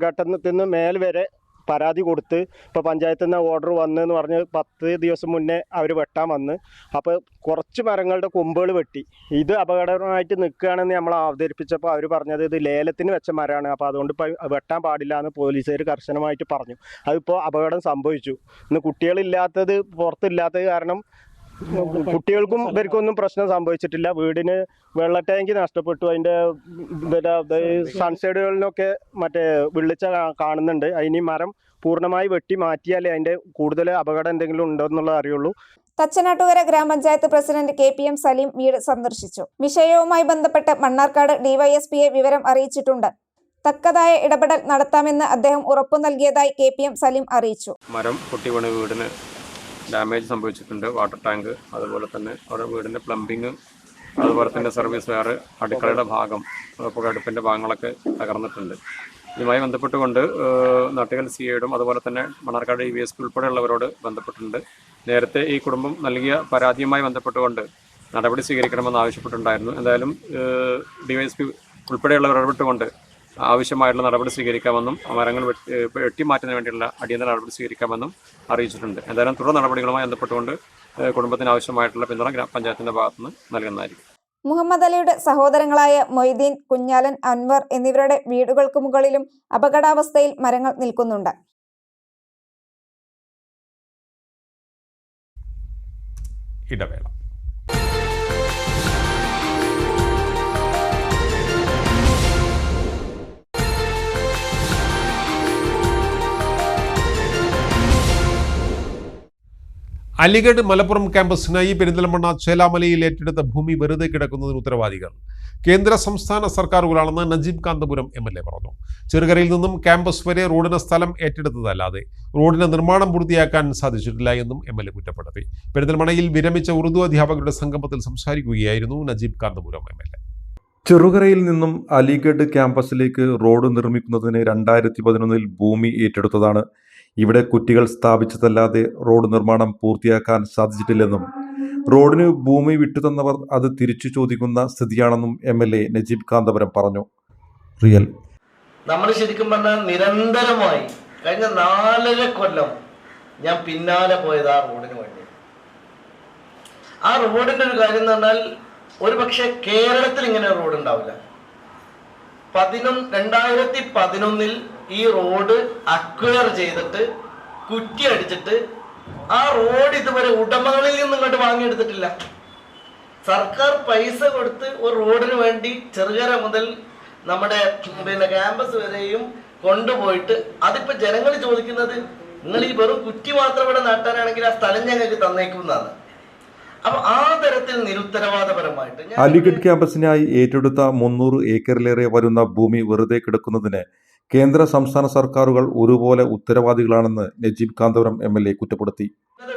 ഘട്ടത്തിൽ നിന്ന് മേൽ വരെ പരാതി കൊടുത്ത് ഇപ്പോൾ പഞ്ചായത്തിൽ നിന്ന് ഓർഡർ വന്നെന്ന് പറഞ്ഞ് 10 ദിവസം മുന്നേ അവർ വെട്ടാൻ വന്ന്. അപ്പോൾ കുറച്ച് മരങ്ങളുടെ കൊമ്പുകൾ വെട്ടി. ഇത് അപകടകരമായിട്ട് നിൽക്കുകയാണെന്ന് നമ്മൾ അവതരിപ്പിച്ചപ്പോൾ അവർ പറഞ്ഞത് ഇത് ലേലത്തിന് വെച്ച മരമാണ്, അപ്പോൾ അതുകൊണ്ട് വെട്ടാൻ പാടില്ല എന്ന് പോലീസുകാർ കർശനമായിട്ട് പറഞ്ഞു. അതിപ്പോൾ അപകടം സംഭവിച്ചു. ഇന്ന് കുട്ടികളില്ലാത്തത് പുറത്തില്ലാത്തത് കാരണം കുട്ടികൾക്കും ഇവർക്കൊന്നും പ്രശ്നം സംഭവിച്ചിട്ടില്ല. വീടിന് വെള്ള ടാങ്ക് നഷ്ടപ്പെട്ടു. അതിൻ്റെ സൺസൈഡുകളിലൊക്കെ മറ്റേ വെള്ളിച്ച കാണുന്നുണ്ട്. അതിന് മരം പൂർണ്ണമായി വെട്ടി മാറ്റിയാലേ അതിൻ്റെ കൂടുതൽ അപകടം എന്തെങ്കിലും ഉണ്ടോ എന്നുള്ളത് അറിയുള്ളൂ. തച്ചനാട്ടുകര ഗ്രാമപഞ്ചായത്ത് പ്രസിഡന്റ് KPM സലീം വീട് സന്ദർശിച്ചു. വിഷയവുമായി ബന്ധപ്പെട്ട് മണ്ണാർക്കാട് DYSPയെ വിവരം അറിയിച്ചിട്ടുണ്ട്. തക്കതായ ഇടപെടൽ നടത്താമെന്ന് അദ്ദേഹം ഉറപ്പു നൽകിയതായി KPM സലീം അറിയിച്ചു. മരം പൊട്ടി വീണ് വീടിന് ഡാമേജ് സംഭവിച്ചിട്ടുണ്ട്. വാട്ടർ ടാങ്ക്, അതുപോലെ തന്നെ അവിടെ വീടിൻ്റെ പ്ലംബിങ്, അതുപോലെ തന്നെ സർവീസ് വയർ, അടുക്കളയുടെ ഭാഗം, അപ്പോൾ അടുപ്പിൻ്റെ ഭാഗങ്ങളൊക്കെ തകർന്നിട്ടുണ്ട്. ഇതുമായി ബന്ധപ്പെട്ടുകൊണ്ട് നാട്ടുകൽ CIയോടും അതുപോലെ തന്നെ മണ്ണാർക്കാട് EVSP ഉൾപ്പെടെയുള്ളവരോട് ബന്ധപ്പെട്ടിട്ടുണ്ട്. നേരത്തെ ഈ കുടുംബം നൽകിയ പരാതിയുമായി ബന്ധപ്പെട്ടുകൊണ്ട് നടപടി സ്വീകരിക്കണമെന്ന് ആവശ്യപ്പെട്ടിട്ടുണ്ടായിരുന്നു. എന്തായാലും DYSP ഉൾപ്പെടെയുള്ളവർ ഇടപെട്ടുകൊണ്ട് ആവശ്യമായിട്ടുള്ള നടപടി സ്വീകരിക്കാമെന്നും മരങ്ങൾ വെട്ടിമാറ്റുന്നതിന് വേണ്ടിയുള്ള അടിയന്തര നടപടി സ്വീകരിക്കാമെന്നും അറിയിച്ചിട്ടുണ്ട്. എന്തായാലും തുടർ നടപടികളുമായി ബന്ധപ്പെട്ടുകൊണ്ട് കുടുംബത്തിന് ആവശ്യമായിട്ടുള്ള പിന്തുണ ഗ്രാമപഞ്ചായത്തിൻ്റെ ഭാഗത്തുനിന്ന് നൽകുന്നതായിരിക്കും. മുഹമ്മദ് അലിയുടെ സഹോദരങ്ങളായ മൊയ്തീൻ, കുഞ്ഞാലൻ, അൻവർ എന്നിവരുടെ വീടുകൾക്ക് മുകളിലും അപകടാവസ്ഥയിൽ മരങ്ങൾ നിൽക്കുന്നുണ്ട്. ഇടവേള. അലിഗഡ് മലപ്പുറം ക്യാമ്പസിനായി പെരിന്തൽമണ്ണ ചേലാമലയിൽ ഏറ്റെടുത്ത ഭൂമി വെറുതെ കിടക്കുന്നതിന് ഉത്തരവാദികൾ കേന്ദ്ര സംസ്ഥാന സർക്കാരുകളാണെന്ന് നജീബ് കാന്തപുരം MLA പറഞ്ഞു. ചെറുകരയിൽ നിന്നും ക്യാമ്പസ് വരെ റോഡിന് സ്ഥലം ഏറ്റെടുത്തതല്ലാതെ റോഡിന് നിർമ്മാണം പൂർത്തിയാക്കാൻ സാധിച്ചിട്ടില്ല എന്നും MLA കുറ്റപ്പെടുത്തി. പെരിന്തൽമണ്ണയിൽ വിരമിച്ച ഉറുദു അധ്യാപകരുടെ സംഗമത്തിൽ സംസാരിക്കുകയായിരുന്നു നജീബ് കാന്തപുരം MLA. ചെറുകരയിൽ നിന്നും അലിഗഡ് ക്യാമ്പസിലേക്ക് റോഡ് നിർമ്മിക്കുന്നതിന് 2011 ഭൂമി ഏറ്റെടുത്തതാണ്. ഇവിടെ കുറ്റികൾ സ്ഥാപിച്ചതല്ലാതെ റോഡ് നിർമ്മാണം പൂർത്തിയാക്കാൻ സാധിച്ചിട്ടില്ലെന്നും റോഡിന് ഭൂമി വിട്ടുതന്നവർ അത് തിരിച്ചു ചോദിക്കുന്ന സ്ഥിതിയാണെന്നും MLA നജീബ് കാന്തപുരം പറഞ്ഞു. റിയൽ നമ്മൾ ശരിക്കും പറഞ്ഞാൽ നിരന്തരമായി കഴിഞ്ഞ 4 കൊല്ലം ഞാൻ പിന്നാലെ പോയത് ആ റോഡിന് വേണ്ടി. ആ റോഡിന്റെ ഒരു കാര്യം എന്ന് പറഞ്ഞാൽ ഒരു പക്ഷേ കേരളത്തിൽ ഇങ്ങനെ ഒരു റോഡ് ഉണ്ടാവില്ല. 2011 ഈ റോഡ് അക്വയർ ചെയ്തിട്ട് കുറ്റി അടിച്ചിട്ട് ആ റോഡ് ഇതുവരെ ഉടമകളിൽ നിന്നും ഇങ്ങോട്ട് വാങ്ങിയെടുത്തിട്ടില്ല. സർക്കാർ പൈസ കൊടുത്ത് ഒരു റോഡിന് വേണ്ടി ചെറുകര മുതൽ നമ്മുടെ ക്യാമ്പസ് വരെയും കൊണ്ടുപോയിട്ട് അതിപ്പോ ജനങ്ങൾ ചോദിക്കുന്നത് നിങ്ങൾ ഈ വെറും കുറ്റി മാത്രം ഇവിടെ നാട്ടാനാണെങ്കിൽ ആ സ്ഥലം ഞങ്ങൾക്ക് തന്നേക്കുന്നതാണ്. അപ്പൊ ആ തരത്തിൽ നിരുത്തരവാദപരമായിട്ട് അലിഗഡ് ക്യാമ്പസിനായി ഏറ്റെടുത്ത 300 ഏക്കറിലേറെ വരുന്ന ഭൂമി വെറുതെ കിടക്കുന്നതിന് കേന്ദ്ര സംസ്ഥാന സർക്കാരുകൾ ഒരുപോലെ ഉത്തരവാദികളാണെന്ന് നജീബ് കാന്തപുരം MLA കുറ്റപ്പെടുത്തി.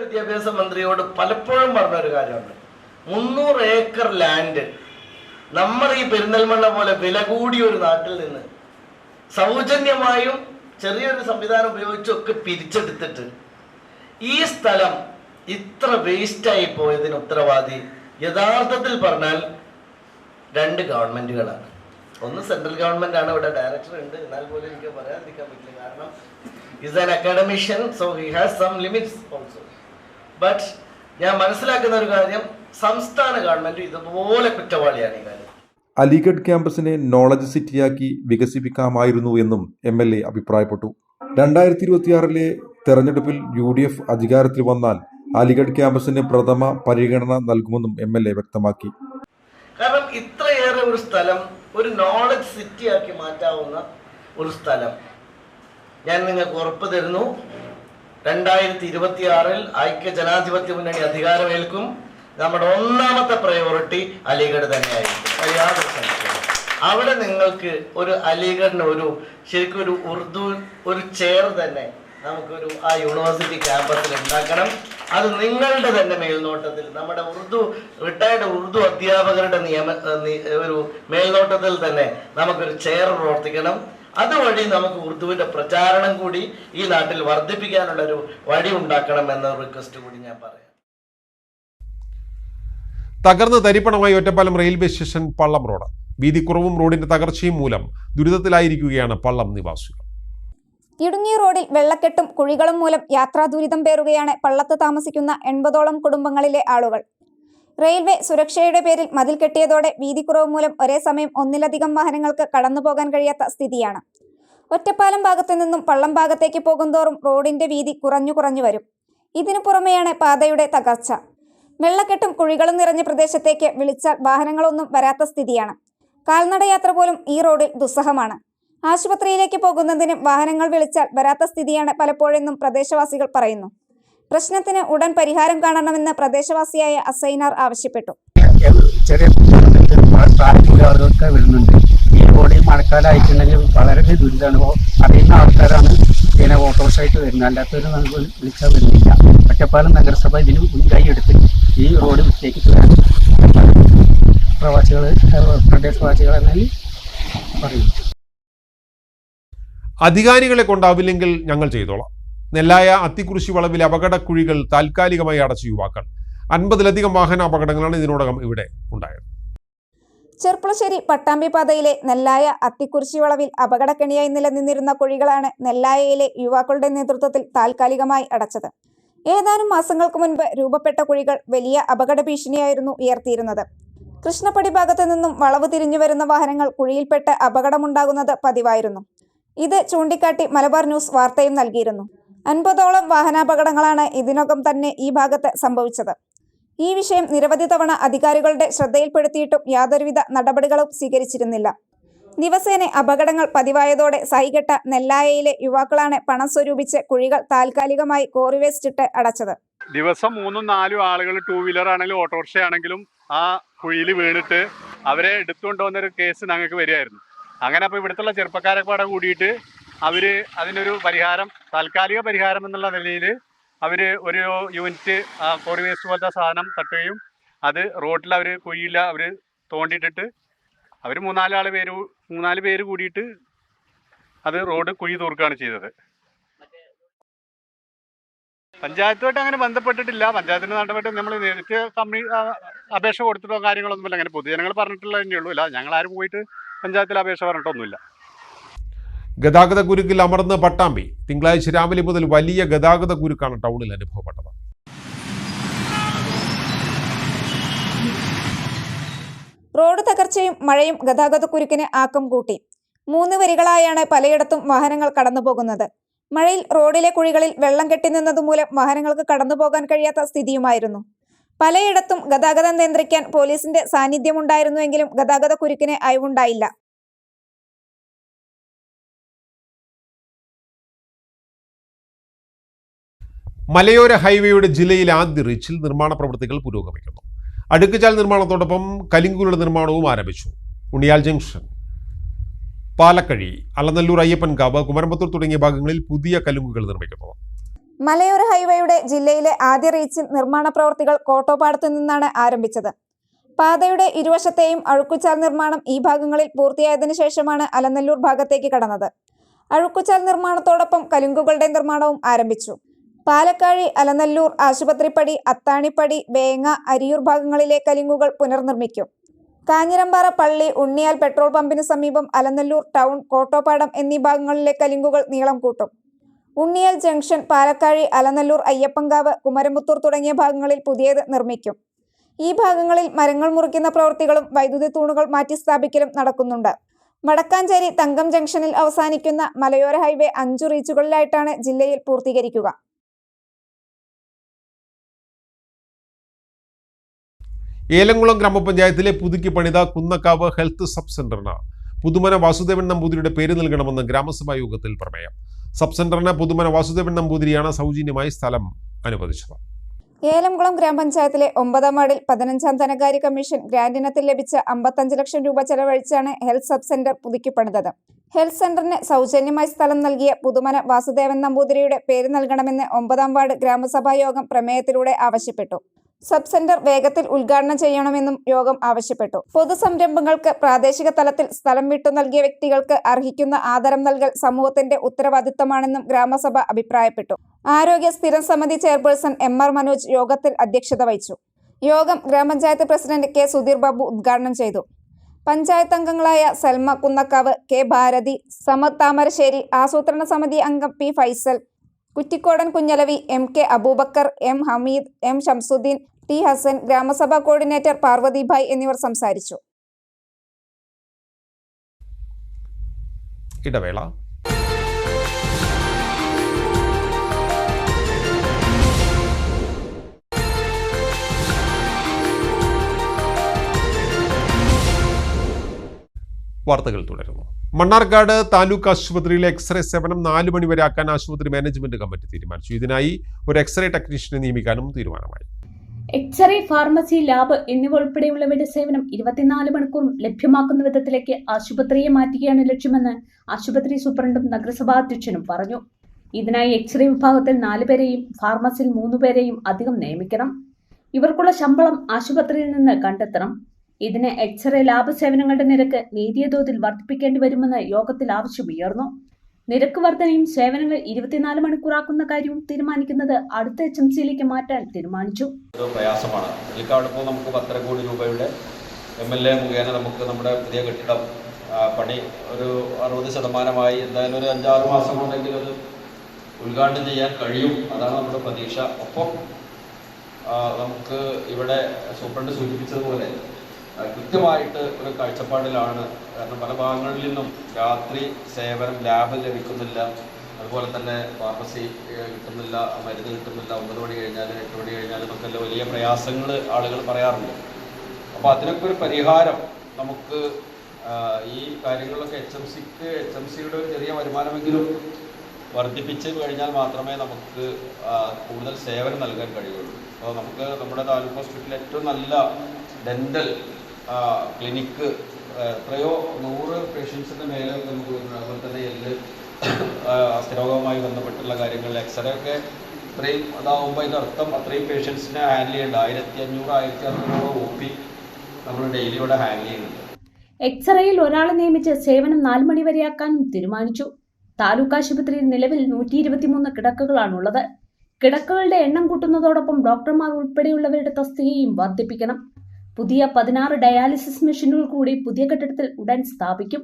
വിദ്യാഭ്യാസ മന്ത്രിയോട് പലപ്പോഴും പറഞ്ഞ ഒരു കാര്യമുണ്ട്. 300 ഏക്കർ ലാൻഡ് നമ്മൾ ഈ പെരിന്തൽമണ്ണ പോലെ വില കൂടിയ ഒരു നാട്ടിൽ നിന്ന് സൗജന്യമായും ചെറിയൊരു സംവിധാനം ഉപയോഗിച്ചൊക്കെ പിരിച്ചെടുത്തിട്ട് ഈ സ്ഥലം ഇത്ര വേസ്റ്റായി പോയതിന് ഉത്തരവാദി യഥാർത്ഥത്തിൽ പറഞ്ഞാൽ 2 ഗവൺമെന്റുകളാണ്. ഒന്ന് സെൻട്രൽ ഗവൺമെന്റ് ആണ്, ഇവിടെ ഡയറക്ടർ ഉണ്ട്, എന്നാൽ പോലും എനിക്ക് പറയാതിരിക്കാൻ പറ്റില്ല. കാരണം is an academician, so he has some limits also. But ഞാൻ മനസ്സിലാക്കുന്ന ഒരു കാര്യം, സംസ്ഥാന ഗവൺമെന്റ് ഇതുപോലെ കുറ്റവാളിയാണ് ഈ കാര്യം. അലിഗഡ് ക്യാമ്പസിനെ നോളജ് സിറ്റിയാക്കി വികസിപ്പിക്കാമായിരുന്നു എന്നും MLA അഭിപ്രായപ്പെട്ടു. 2026 തെരഞ്ഞെടുപ്പിൽ UDF അധികാരത്തിൽ വന്നാൽ അലിഗഡ് ക്യാമ്പസിന് പ്രഥമ പരിഗണന നൽകുമെന്നും MLA വ്യക്തമാക്കി. കാരണം ഇത്രയേറെ ഒരു സ്ഥലം ഒരു നോളജ് സിറ്റിയാക്കി മാറ്റാവുന്ന ഒരു സ്ഥലം ഞാൻ നിങ്ങൾക്ക് ഉറപ്പ് തരുന്നു. 2026 ഐക്യ ജനാധിപത്യ മുന്നണി അധികാരമേൽക്കും. നമ്മുടെ ഒന്നാമത്തെ പ്രയോറിറ്റി അലിഗഡ് തന്നെയായിരിക്കും. യാതൊരു സംശയവും. അവിടെ നിങ്ങൾക്ക് ഒരു അലിഗഡിന് ശരിക്കും ഒരു ഉറുദു ഒരു ചെയർ തന്നെ നമുക്കൊരു ആ യൂണിവേഴ്സിറ്റി ക്യാമ്പസിൽ ഉണ്ടാക്കണം. അത് നിങ്ങളുടെ തന്നെ മേൽനോട്ടത്തിൽ, നമ്മുടെ റിട്ടയർഡ് ഉറുദു അധ്യാപകരുടെ ഒരു മേൽനോട്ടത്തിൽ തന്നെ നമുക്കൊരു ചെയർ പ്രവർത്തിക്കണം. അതുവഴി നമുക്ക് ഉറുദുവിന്റെ പ്രചാരണം കൂടി ഈ നാട്ടിൽ വർദ്ധിപ്പിക്കാനുള്ള ഒരു വഴി ഉണ്ടാക്കണം എന്ന റിക്വസ്റ്റ് കൂടി ഞാൻ പറയാം. തകർന്ന് തരിപ്പണമായി ഒറ്റപ്പാലം റെയിൽവേ സ്റ്റേഷൻ പള്ളം റോഡ്. വീതിക്കുറവും റോഡിന്റെ തകർച്ചയും മൂലം ദുരിതത്തിലായിരിക്കുകയാണ് പള്ളം നിവാസികൾ. ഇടുങ്ങിയ റോഡിൽ വെള്ളക്കെട്ടും കുഴികളും മൂലം യാത്രാ ദുരിതം പേറുകയാണ് പള്ളത്ത് താമസിക്കുന്ന 80ഓളം കുടുംബങ്ങളിലെ ആളുകൾ. റെയിൽവേ സുരക്ഷയുടെ പേരിൽ മതിൽ കെട്ടിയതോടെ വീതിക്കുറവ് മൂലം ഒരേ സമയം ഒന്നിലധികം വാഹനങ്ങൾക്ക് കടന്നുപോകാൻ കഴിയാത്ത സ്ഥിതിയാണ്. ഒറ്റപ്പാലം ഭാഗത്തു നിന്നും പള്ളം ഭാഗത്തേക്ക് പോകുന്തോറും റോഡിന്റെ വീതി കുറഞ്ഞു വരും. ഇതിനു പുറമെയാണ് പാതയുടെ തകർച്ച. വെള്ളക്കെട്ടും കുഴികളും നിറഞ്ഞ പ്രദേശത്തേക്ക് വിളിച്ചാൽ വാഹനങ്ങളൊന്നും വരാത്ത സ്ഥിതിയാണ്. കാൽനടയാത്ര പോലും ഈ റോഡിൽ ദുസ്സഹമാണ്. ആശുപത്രിയിലേക്ക് പോകുന്നതിനും വാഹനങ്ങൾ വിളിച്ചാൽ വരാത്ത സ്ഥിതിയാണ് പലപ്പോഴെന്നും പ്രദേശവാസികൾ പറയുന്നു. പ്രശ്നത്തിന് ഉടൻ പരിഹാരം കാണണമെന്ന് പ്രദേശവാസിയായ അസൈനാർ ആവശ്യപ്പെട്ടു. ചെറിയ പ്രായത്തിലൊക്കെ വരുന്നുണ്ട്. ഈ റോഡിൽ മഴക്കാലമായിട്ടുണ്ടെങ്കിൽ വളരെ ദുരിതമാണ്. അറിയുന്ന ആൾക്കാരാണ് ഇതിനെ ഓട്ടോ ക്രോസായിട്ട് വരുന്നത്, അല്ലാത്തവർ നമുക്ക് വിളിച്ചാൽ വരുന്നില്ല. ഒറ്റപ്പാലം നഗരസഭ ഇതിന് മുൻകൈ എടുത്ത് ഈ റോഡ് വൃത്തിയാക്കി വരാൻ പ്രദേശവാസികളെന്നാൽ പറയുന്നു. അധികാരികളെ കൊണ്ടാവില്ലെങ്കിൽ ഞങ്ങൾ ചെയ്തോളാം. നെല്ലായ അത്തിക്കുറിശി വളവിലെ അപകടക്കുഴികൾ താൽക്കാലികമായി അടച്ച യുവാക്കൾ. 50-ലധികം വാഹന അപകടങ്ങളാണ് ഇതിനോടകം ഇവിടെ ഉണ്ടായത്. ചെർപ്പുളശ്ശേരി പട്ടാമ്പി പാതയിലെ നെല്ലായ അത്തിക്കുറിശി വളവിൽ അപകടക്കെണിയായി നിലനിന്നിരുന്ന കുഴികളാണ് നെല്ലായയിലെ യുവാക്കളുടെ നേതൃത്വത്തിൽ താൽക്കാലികമായി അടച്ചത്. ഏതാനും മാസങ്ങൾക്ക് മുൻപ് രൂപപ്പെട്ട കുഴികൾ വലിയ അപകട ഭീഷണിയായിരുന്നു ഉയർത്തിയിരുന്നത്. കൃഷ്ണപ്പടി ഭാഗത്തു നിന്നും വളവ് തിരിഞ്ഞു വരുന്ന വാഹനങ്ങൾ കുഴിയിൽപ്പെട്ട് അപകടമുണ്ടാകുന്നത് പതിവായിരുന്നു. ഇത് ചൂണ്ടിക്കാട്ടി മലബാർ ന്യൂസ് വാർത്തയും നൽകിയിരുന്നു. 50ഓളം വാഹനാപകടങ്ങളാണ് ഇതിനകം തന്നെ ഈ ഭാഗത്ത് സംഭവിച്ചത്. ഈ വിഷയം നിരവധി തവണ അധികാരികളുടെ ശ്രദ്ധയിൽപ്പെടുത്തിയിട്ടും യാതൊരുവിധ നടപടികളും സ്വീകരിച്ചിരുന്നില്ല. ദിവസേന അപകടങ്ങൾ പതിവായതോടെ സഹികെട്ട നെല്ലായയിലെ യുവാക്കളാണ് പണം സ്വരൂപിച്ച് കുഴികൾ താൽക്കാലികമായി കോറി വേസ്റ്റ് ഇട്ട് അടച്ചത്. ദിവസം 3-4 ആളുകൾ, 2 വീലർ ആണെങ്കിലും ഓട്ടോറിക്ഷ ആണെങ്കിലും ആ കുഴിയിൽ വീണിട്ട് അവരെ എടുത്തുകൊണ്ടുവന്നൊരു കേസ് ഞങ്ങൾക്ക് വരികയായിരുന്നു. അങ്ങനെ അപ്പോൾ ഇവിടുത്തെ ചെറുപ്പക്കാരൊക്കെ പാടെ കൂടിയിട്ട് അവർ അതിനൊരു പരിഹാരം, താൽക്കാലിക പരിഹാരം എന്നുള്ള നിലയിൽ അവർ ഒരു യൂണിറ്റ് കോറി വേസ്റ്റ് പോലത്തെ സാധനം തട്ടുകയും അത് റോഡിൽ അവർ കുഴിയിൽ അവർ തോണ്ടിയിട്ടിട്ട് അവർ 3-4 പേര് കൂടിയിട്ട് അത് റോഡ് കുഴി തീർക്കുകയാണ് ചെയ്തത്. പഞ്ചായത്തുമായിട്ട് അങ്ങനെ ബന്ധപ്പെട്ടിട്ടില്ല. പഞ്ചായത്തിന് നടപടി നമ്മൾ നേരിട്ട് അപേക്ഷ കൊടുത്തിട്ടോ കാര്യങ്ങളൊന്നുമില്ല. അങ്ങനെ പൊതുജനങ്ങൾ പറഞ്ഞിട്ടുള്ള തന്നെയുള്ളൂ. ഇല്ല, ഞങ്ങളാരും പോയിട്ട് പഞ്ചായത്തിൽ അപേക്ഷ പറഞ്ഞിട്ടൊന്നുമില്ല. ഗതാഗത കുരുക്കിൽ അമർന്ന് പട്ടാമ്പി. തിങ്കളാഴ്ച രാവിലെ മുതൽ വലിയ ഗതാഗത കുരുക്കാണ് ടൗണിൽ അനുഭവപ്പെട്ടത്. റോഡ് തകർച്ചയും മഴയും ഗതാഗത കുരുക്കിന് ആക്കം കൂട്ടി. 3 വരികളായാണ് പലയിടത്തും വാഹനങ്ങൾ കടന്നുപോകുന്നത്. മഴയിൽ റോഡിലെ കുഴികളിൽ വെള്ളം കെട്ടിനിന്നതുമൂലം വാഹനങ്ങൾക്ക് കടന്നുപോകാൻ കഴിയാത്ത സ്ഥിതിയുമായിരുന്നു. പലയിടത്തും ഗതാഗതം നിയന്ത്രിക്കാൻ പോലീസിന്റെ സാന്നിധ്യമുണ്ടായിരുന്നുവെങ്കിലും ഗതാഗത കുരുക്കിന് അയവുണ്ടായില്ല. മലയോര ഹൈവേയുടെ ജില്ലയിലെ ആദ്യ റീച്ചിൽ നിർമ്മാണ പ്രവൃത്തികൾ പുരോഗമിക്കുന്നു. അടുക്കുചാൽ നിർമ്മാണത്തോടൊപ്പം കലിങ്കുകളുടെ നിർമ്മാണവും ആരംഭിച്ചു. ഉണ്ണിയാൽ ജംഗ്ഷൻ, പാലക്കഴി, അലനല്ലൂർ, അയ്യപ്പൻകാവ്, കുമരമ്പത്തൂർ തുടങ്ങിയ ഭാഗങ്ങളിൽ പുതിയ കലുങ്കുകൾ നിർമ്മിക്കുന്നു. മലയോര ഹൈവേയുടെ ജില്ലയിലെ ആദ്യ റീച്ചിൽ നിർമ്മാണ പ്രവൃത്തികൾ കോട്ടോപ്പാടത്തു നിന്നാണ് ആരംഭിച്ചത്. പാതയുടെ ഇരുവശത്തെയും അഴുക്കുചാൽ നിർമ്മാണം ഈ ഭാഗങ്ങളിൽ പൂർത്തിയായതിനു ശേഷമാണ് അലനല്ലൂർ ഭാഗത്തേക്ക് കടന്നത്. അഴുക്കുചാൽ നിർമ്മാണത്തോടൊപ്പം കലുങ്കുകളുടെ നിർമ്മാണവും ആരംഭിച്ചു. പാലക്കാഴി, അലനല്ലൂർ, ആശുപത്രിപ്പടി, അത്താണിപ്പടി, വേങ്ങ, അരിയൂർ ഭാഗങ്ങളിലെ കലുങ്കുകൾ പുനർനിർമ്മിക്കും. കാഞ്ഞിരമ്പാറ പള്ളി, ഉണ്ണിയാൽ പെട്രോൾ പമ്പിന് സമീപം, അലനല്ലൂർ ടൗൺ, കോട്ടോപ്പാടം എന്നീ ഭാഗങ്ങളിലെ കലുങ്കുകൾ നീളം കൂട്ടും. ഉണ്ണിയാൽ ജംഗ്ഷൻ, പാലക്കാഴി, അലനല്ലൂർ, അയ്യപ്പൻകാവ്, കുമരമ്പത്തൂർ തുടങ്ങിയ ഭാഗങ്ങളിൽ പുതിയത് നിർമ്മിക്കും. ഈ ഭാഗങ്ങളിൽ മരങ്ങൾ മുറിക്കുന്ന പ്രവൃത്തികളും വൈദ്യുതി തൂണുകൾ മാറ്റി സ്ഥാപിക്കലും നടക്കുന്നുണ്ട്. വടക്കാഞ്ചേരി തങ്കം ജംഗ്ഷനിൽ അവസാനിക്കുന്ന മലയോര ഹൈവേ 5 റീച്ചുകളിലായിട്ടാണ് ജില്ലയിൽ പൂർത്തീകരിക്കുക. ഏലംകുളം ഗ്രാമപഞ്ചായത്തിലെ പുതുക്കി പണിത കുന്നക്കാവ് ഹെൽത്ത് സബ് സെന്ററിന് പുതുമന വാസുദേവൻ നമ്പൂതിരിയുടെ പേര് നൽകണമെന്ന് ഗ്രാമസഭാ യോഗത്തിൽ പ്രമേയം. സബ് സെന്ററിന് പുതുമന വാസുദേവൻ നമ്പൂതിരിയാണ് സൗജന്യമായി സ്ഥലം അനുവദിച്ചത്. ഏലംകുളം ഗ്രാമപഞ്ചായത്തിലെ 9ാം വാർഡിൽ 15ാം ധനകാര്യ കമ്മീഷൻ ഗ്രാന്റിനത്തിൽ ലഭിച്ച 55 ലക്ഷം രൂപ ചെലവഴിച്ചാണ് ഹെൽത്ത് സബ് സെന്റർ പുതുക്കി പണിതത്. ഹെൽത്ത് സെന്ററിന് സൗജന്യമായി സ്ഥലം നൽകിയ പുതുമന വാസുദേവൻ നമ്പൂതിരിയുടെ പേര് നൽകണമെന്ന് 9ാം വാർഡ് ഗ്രാമസഭാ യോഗം പ്രമേയത്തിലൂടെ ആവശ്യപ്പെട്ടു. സബ് സെന്റർ വേഗത്തിൽ ഉദ്ഘാടനം ചെയ്യണമെന്നും യോഗം ആവശ്യപ്പെട്ടു. പൊതുസംരംഭങ്ങൾക്ക് പ്രാദേശിക തലത്തിൽ സ്ഥലം വിട്ടു നൽകിയ വ്യക്തികൾക്ക് അർഹിക്കുന്ന ആദരം നൽകൽ സമൂഹത്തിന്റെ ഉത്തരവാദിത്തമാണെന്നും ഗ്രാമസഭ അഭിപ്രായപ്പെട്ടു. ആരോഗ്യ സ്ഥിരം സമിതി ചെയർപേഴ്സൺ MR മനോജ് യോഗത്തിൽ അധ്യക്ഷത വഹിച്ചു. യോഗം ഗ്രാമപഞ്ചായത്ത് പ്രസിഡന്റ് K സുധീർ ബാബു ഉദ്ഘാടനം ചെയ്തു. പഞ്ചായത്ത് അംഗങ്ങളായ സൽമ കുന്നക്കാവ്, K ഭാരതി, സമദ് താമരശ്ശേരി, ആസൂത്രണ സമിതി അംഗം P Faisal, Kuttikodan Kunjalavi, MK Aboobacker, M Hameed, M Shamsudheen, T Hassan, ഗ്രാമസഭാ കോർഡിനേറ്റർ പാർവതിഭായ് എന്നിവർ സംസാരിച്ചു. ഇടവേള. വാർത്തകൾ തുടരുന്നു. മണ്ണാർക്കാട് താലൂക്ക് ആശുപത്രിയിലെ എക്സ്റേ സേവനം 4 മണി വരെ ആക്കാൻ ആശുപത്രി മാനേജ്മെന്റ് കമ്മിറ്റി തീരുമാനിച്ചു. ഇതിനായി ഒരു എക്സ്റേ ടെക്നീഷ്യനെ നിയമിക്കാനും തീരുമാനമായി. എക്സ്റേ, ഫാർമസി, ലാബ് എന്നിവ ഉൾപ്പെടെയുള്ളവയുടെ സേവനം 24 മണിക്കൂറും ലഭ്യമാക്കുന്ന വിധത്തിലേക്ക് ആശുപത്രിയെ മാറ്റുകയാണ് ലക്ഷ്യമെന്ന് ആശുപത്രി സൂപ്രണ്ടും നഗരസഭാ അധ്യക്ഷനും പറഞ്ഞു. ഇതിനായി എക്സ്റേ വിഭാഗത്തിൽ 4 പേരെയും ഫാർമസിയിൽ 3 പേരെയും അധികം നിയമിക്കണം. ഇവർക്കുള്ള ശമ്പളം ആശുപത്രിയിൽ നിന്ന് കണ്ടെത്തണം. ഇതിന് എക്സ്റേ ലാബ് സേവനങ്ങളുടെ നിരക്ക് നേരിയ തോതിൽ വർദ്ധിപ്പിക്കേണ്ടി വരുമെന്ന് യോഗത്തിൽ ആവശ്യമുയർന്നു. നിരക്ക് വർധനയും സേവനങ്ങൾ 24 മണിക്കൂറാക്കുന്ന കാര്യവും തീരുമാനിക്കുന്നത് അടുത്ത HMCയിലേക്ക് മാറ്റാൻ തീരുമാനിച്ചു. പ്രയാസമാണ്. ഇപ്പോൾ നമുക്ക് 10 കോടി രൂപയുടെ MLA മുഖേന നമുക്ക് നമ്മുടെ പുതിയ കെട്ടിടം പണി ഒരു 60% എന്തായാലും ഒരു 5-6 മാസം കൊണ്ടെങ്കിലും അത് ഉദ്ഘാടനം ചെയ്യാൻ കഴിയും. അതാണ് നമ്മുടെ പ്രതീക്ഷ. ഒപ്പം നമുക്ക് ഇവിടെ സൂപ്രണ്ട് സൂചിപ്പിച്ചതുപോലെ കൃത്യമായിട്ട് ഒരു കാഴ്ചപ്പാടിലാണ്. കാരണം പല ഭാഗങ്ങളിൽ നിന്നും രാത്രി സേവനം ലാബ് ലഭിക്കുന്നില്ല, അതുപോലെ തന്നെ ഫാർമസി കിട്ടുന്നില്ല, മരുന്ന് കിട്ടുന്നില്ല. 9 മണി കഴിഞ്ഞാൽ 8 മണി കഴിഞ്ഞാൽ എന്നൊക്കെ വലിയ പ്രയാസങ്ങൾ ആളുകൾ പറയാറുണ്ട്. അപ്പോൾ അതിനൊക്കെ ഒരു പരിഹാരം നമുക്ക് ഈ കാര്യങ്ങളിലൊക്കെ HMCയുടെ ഒരു ചെറിയ വരുമാനമെങ്കിലും വർദ്ധിപ്പിച്ച് കഴിഞ്ഞാൽ മാത്രമേ നമുക്ക് കൂടുതൽ സേവനം നൽകാൻ കഴിയുള്ളൂ. അപ്പോൾ നമുക്ക് നമ്മുടെ താലൂക്ക് ഹോസ്പിറ്റലിൽ ഏറ്റവും നല്ല ഡെൻ്റൽ ക്ലിനിക്ക് എത്രയോ 100 പേഷ്യൻസിൻ്റെ മേലെ നമുക്ക് അതുപോലെ തന്നെ എല്ല് സ്ഥിരോഗവുമായി ബന്ധപ്പെട്ടുള്ള കാര്യങ്ങളിൽ എക്സ്റേ ഒക്കെ ഇത്രയും അതാവുമ്പോൾ ഇതിൻ്റെ അർത്ഥം അത്രയും പേഷ്യൻസിനെ ഹാൻഡിൽ ചെയ്യേണ്ട 1500-1600 OP നമ്മൾ ഡെയിലി ഇവിടെ ഹാൻഡിൽ ചെയ്യുന്നുണ്ട്. എക്സ്റേയിൽ ഒരാളെ നിയമിച്ച് സേവനം 4 മണി വരെയാക്കാനും തീരുമാനിച്ചു. താലൂക്ക് ആശുപത്രിയിൽ നിലവിൽ 123 കിടക്കകളാണുള്ളത്. കിടക്കകളുടെ എണ്ണം കൂട്ടുന്നതോടൊപ്പം ഡോക്ടർമാർ ഉൾപ്പെടെയുള്ളവരുടെ തസ്തികയും വർദ്ധിപ്പിക്കണം. പുതിയ 16 ഡയാലിസിസ് മെഷീനുകൾ കൂടി പുതിയ കെട്ടിടത്തിൽ ഉടൻ സ്ഥാപിക്കും.